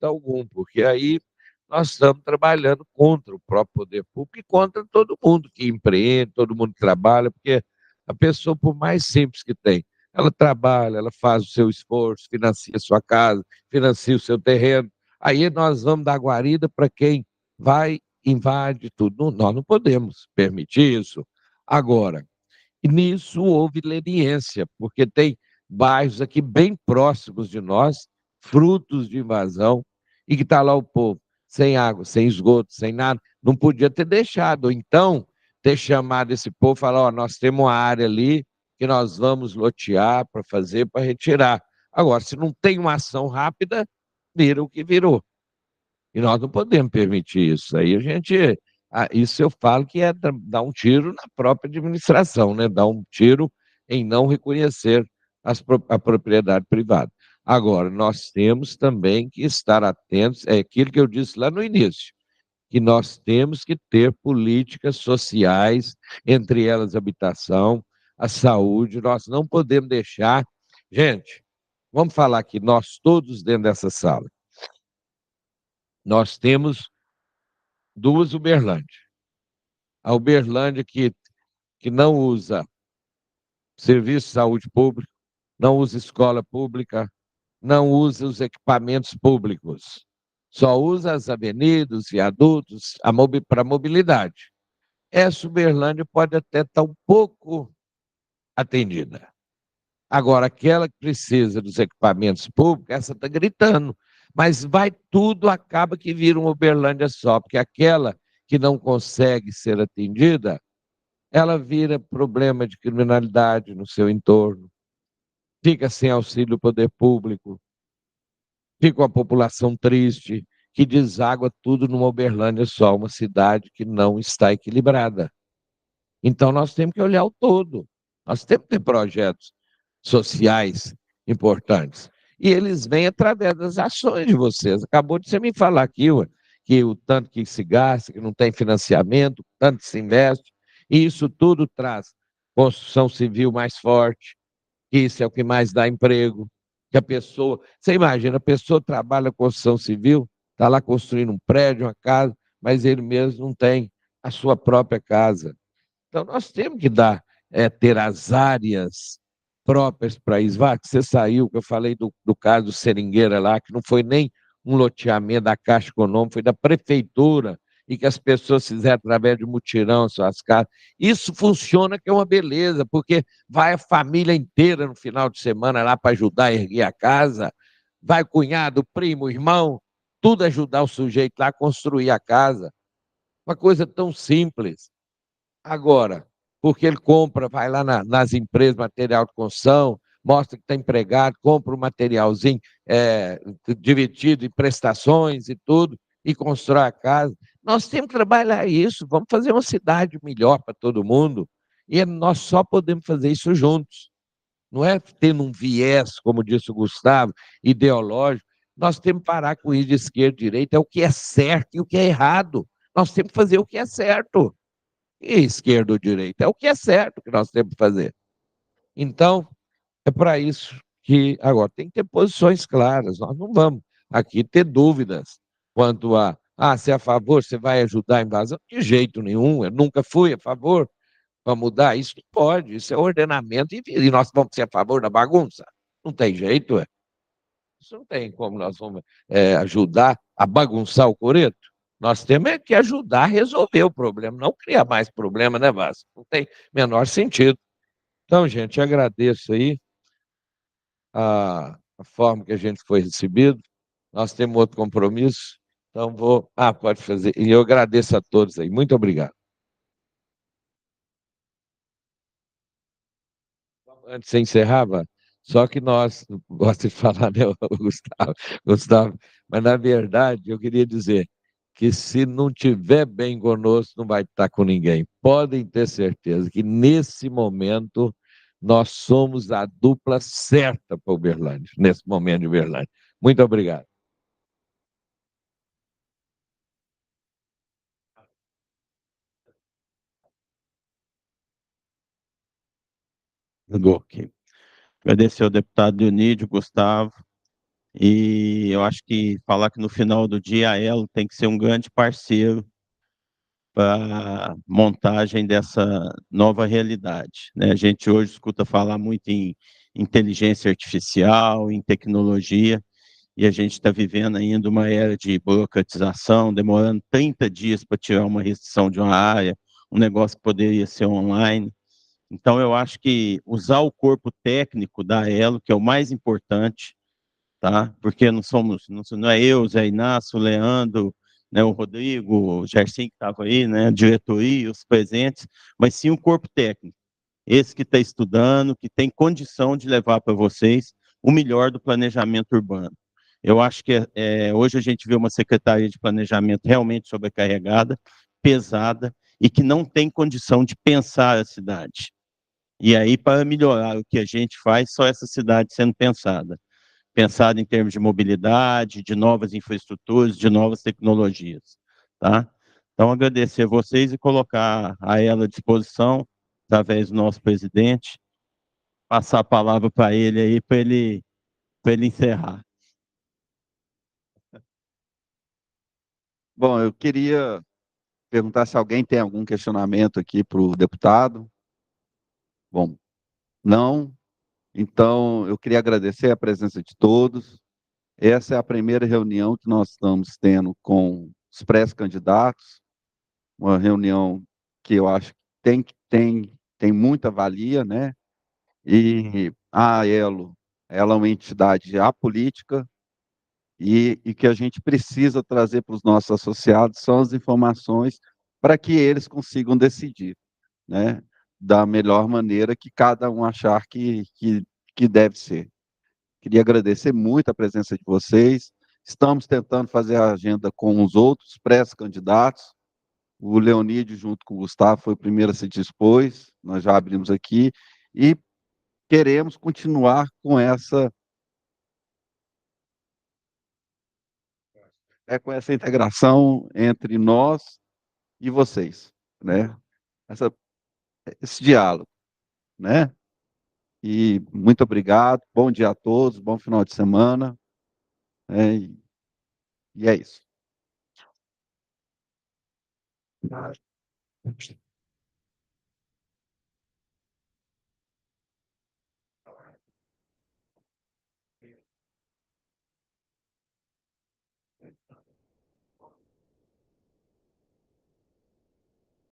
algum, porque aí nós estamos trabalhando contra o próprio poder público e contra todo mundo que empreende, todo mundo que trabalha, porque a pessoa, por mais simples que tem, ela trabalha, ela faz o seu esforço, financia a sua casa, financia o seu terreno. Aí nós vamos dar guarida para quem vai, invade tudo. Nós não podemos permitir isso. Agora, e nisso houve leniência, porque tem bairros aqui bem próximos de nós, frutos de invasão, e que está lá o povo, sem água, sem esgoto, sem nada. Não podia ter deixado, ou então ter chamado esse povo e falar, ó, nós temos uma área ali que nós vamos lotear para fazer, para retirar. Agora, se não tem uma ação rápida, vira o que virou. E nós não podemos permitir isso. Aí a gente. Isso eu falo que é dar um tiro na própria administração, né? Dar um tiro em não reconhecer a propriedade privada. Agora, nós temos também que estar atentos, é aquilo que eu disse lá no início. que nós temos que ter políticas sociais, entre elas a habitação, a saúde. Nós não podemos deixar... Gente, vamos falar aqui, nós todos dentro dessa sala, nós temos duas Uberlândia. A Uberlândia que não usa serviço de saúde público, não usa escola pública, não usa os equipamentos públicos, só usa as avenidas, viadutos para mobilidade. Essa Uberlândia pode até estar um pouco atendida. Agora, aquela que precisa dos equipamentos públicos, essa está gritando, mas vai tudo, acaba que vira uma Uberlândia só, porque aquela que não consegue ser atendida, ela vira problema de criminalidade no seu entorno, fica sem auxílio do poder público, fica uma população triste, que deságua tudo numa Uberlândia só, uma cidade que não está equilibrada. Então, nós temos que olhar o todo. Nós temos que ter projetos sociais importantes. E eles vêm através das ações de vocês. Acabou de você me falar aqui, ué, que o tanto que se gasta, que não tem financiamento, o tanto que se investe, e isso tudo traz construção civil mais forte, que isso é o que mais dá emprego, que a pessoa... Você imagina, a pessoa trabalha na construção civil, está lá construindo um prédio, uma casa, mas ele mesmo não tem a sua própria casa. Então, nós temos que ter as áreas próprias para isso. Que você saiu, que eu falei do caso do Seringueira lá, que não foi nem um loteamento da Caixa Econômica, foi da prefeitura, e que as pessoas fizeram através de mutirão suas casas. Isso funciona, que é uma beleza, porque vai a família inteira no final de semana lá para ajudar a erguer a casa, vai cunhado, primo, irmão, tudo ajudar o sujeito lá a construir a casa. Uma coisa tão simples. Agora, porque ele compra, vai lá nas empresas, material de construção, mostra que está empregado, compra um materialzinho dividido em prestações e tudo, e constrói a casa. Nós temos que trabalhar isso, vamos fazer uma cidade melhor para todo mundo, e nós só podemos fazer isso juntos. Não é tendo um viés, como disse o Gustavo, ideológico. Nós temos que parar com isso de esquerda e direita, é o que é certo e o que é errado. Nós temos que fazer o que é certo. E esquerda ou direita? É o que é certo que nós temos que fazer. Então, é para isso que agora tem que ter posições claras. Nós não vamos aqui ter dúvidas quanto se é a favor, você vai ajudar a invasão? De jeito nenhum, eu nunca fui a favor. Para mudar isso, não pode, isso é ordenamento, e nós vamos ser a favor da bagunça? Não tem jeito, é. Isso não tem como nós vamos ajudar a bagunçar o coreto. Nós temos que ajudar a resolver o problema, não criar mais problema, né, Vasco? Não tem menor sentido. Então, gente, agradeço aí a forma que a gente foi recebido. Nós temos outro compromisso, então vou... pode fazer. E eu agradeço a todos aí. Muito obrigado. Antes de você encerrar, só que nós, gosto de falar, né, Gustavo, mas na verdade eu queria dizer que se não tiver bem conosco, não vai estar com ninguém. Podem ter certeza que nesse momento nós somos a dupla certa para Uberlândia, nesse momento de Uberlândia. Muito obrigado. Ok. Agradecer ao deputado Dionídio, Gustavo, e eu acho que falar que no final do dia a Elo tem que ser um grande parceiro para a montagem dessa nova realidade, né? A gente hoje escuta falar muito em inteligência artificial, em tecnologia, e a gente está vivendo ainda uma era de burocratização, demorando 30 dias para tirar uma restrição de uma área, um negócio que poderia ser online. Então, eu acho que usar o corpo técnico da Elo, que é o mais importante, tá? Porque não é eu, Zé Inácio, o Leandro, né, o Rodrigo, o Gersim que estava aí, né, a diretoria, os presentes, mas sim o corpo técnico, esse que está estudando, que tem condição de levar para vocês o melhor do planejamento urbano. Eu acho que hoje a gente vê uma Secretaria de Planejamento realmente sobrecarregada, pesada, e que não tem condição de pensar a cidade. E aí, para melhorar o que a gente faz, só essa cidade sendo pensada em termos de mobilidade, de novas infraestruturas, de novas tecnologias, tá? Então, agradecer a vocês e colocar a ela à disposição, através do nosso presidente, passar a palavra para ele aí, para ele encerrar. Bom, eu queria perguntar se alguém tem algum questionamento aqui para o deputado. Bom, não. Então, eu queria agradecer a presença de todos. Essa é a primeira reunião que nós estamos tendo com os pré-candidatos, uma reunião que eu acho que tem muita valia, né? E a Elo, ela é uma entidade apolítica e que a gente precisa trazer para os nossos associados são as informações para que eles consigam decidir, né? Da melhor maneira que cada um achar que deve ser. Queria agradecer muito a presença de vocês. Estamos tentando fazer a agenda com os outros pré-candidatos. O Leonídio, junto com o Gustavo, foi o primeiro a se dispôs. Nós já abrimos aqui. E queremos continuar com essa integração entre nós e vocês, né? Esse diálogo, né? E muito obrigado. Bom dia a todos. Bom final de semana. E é isso.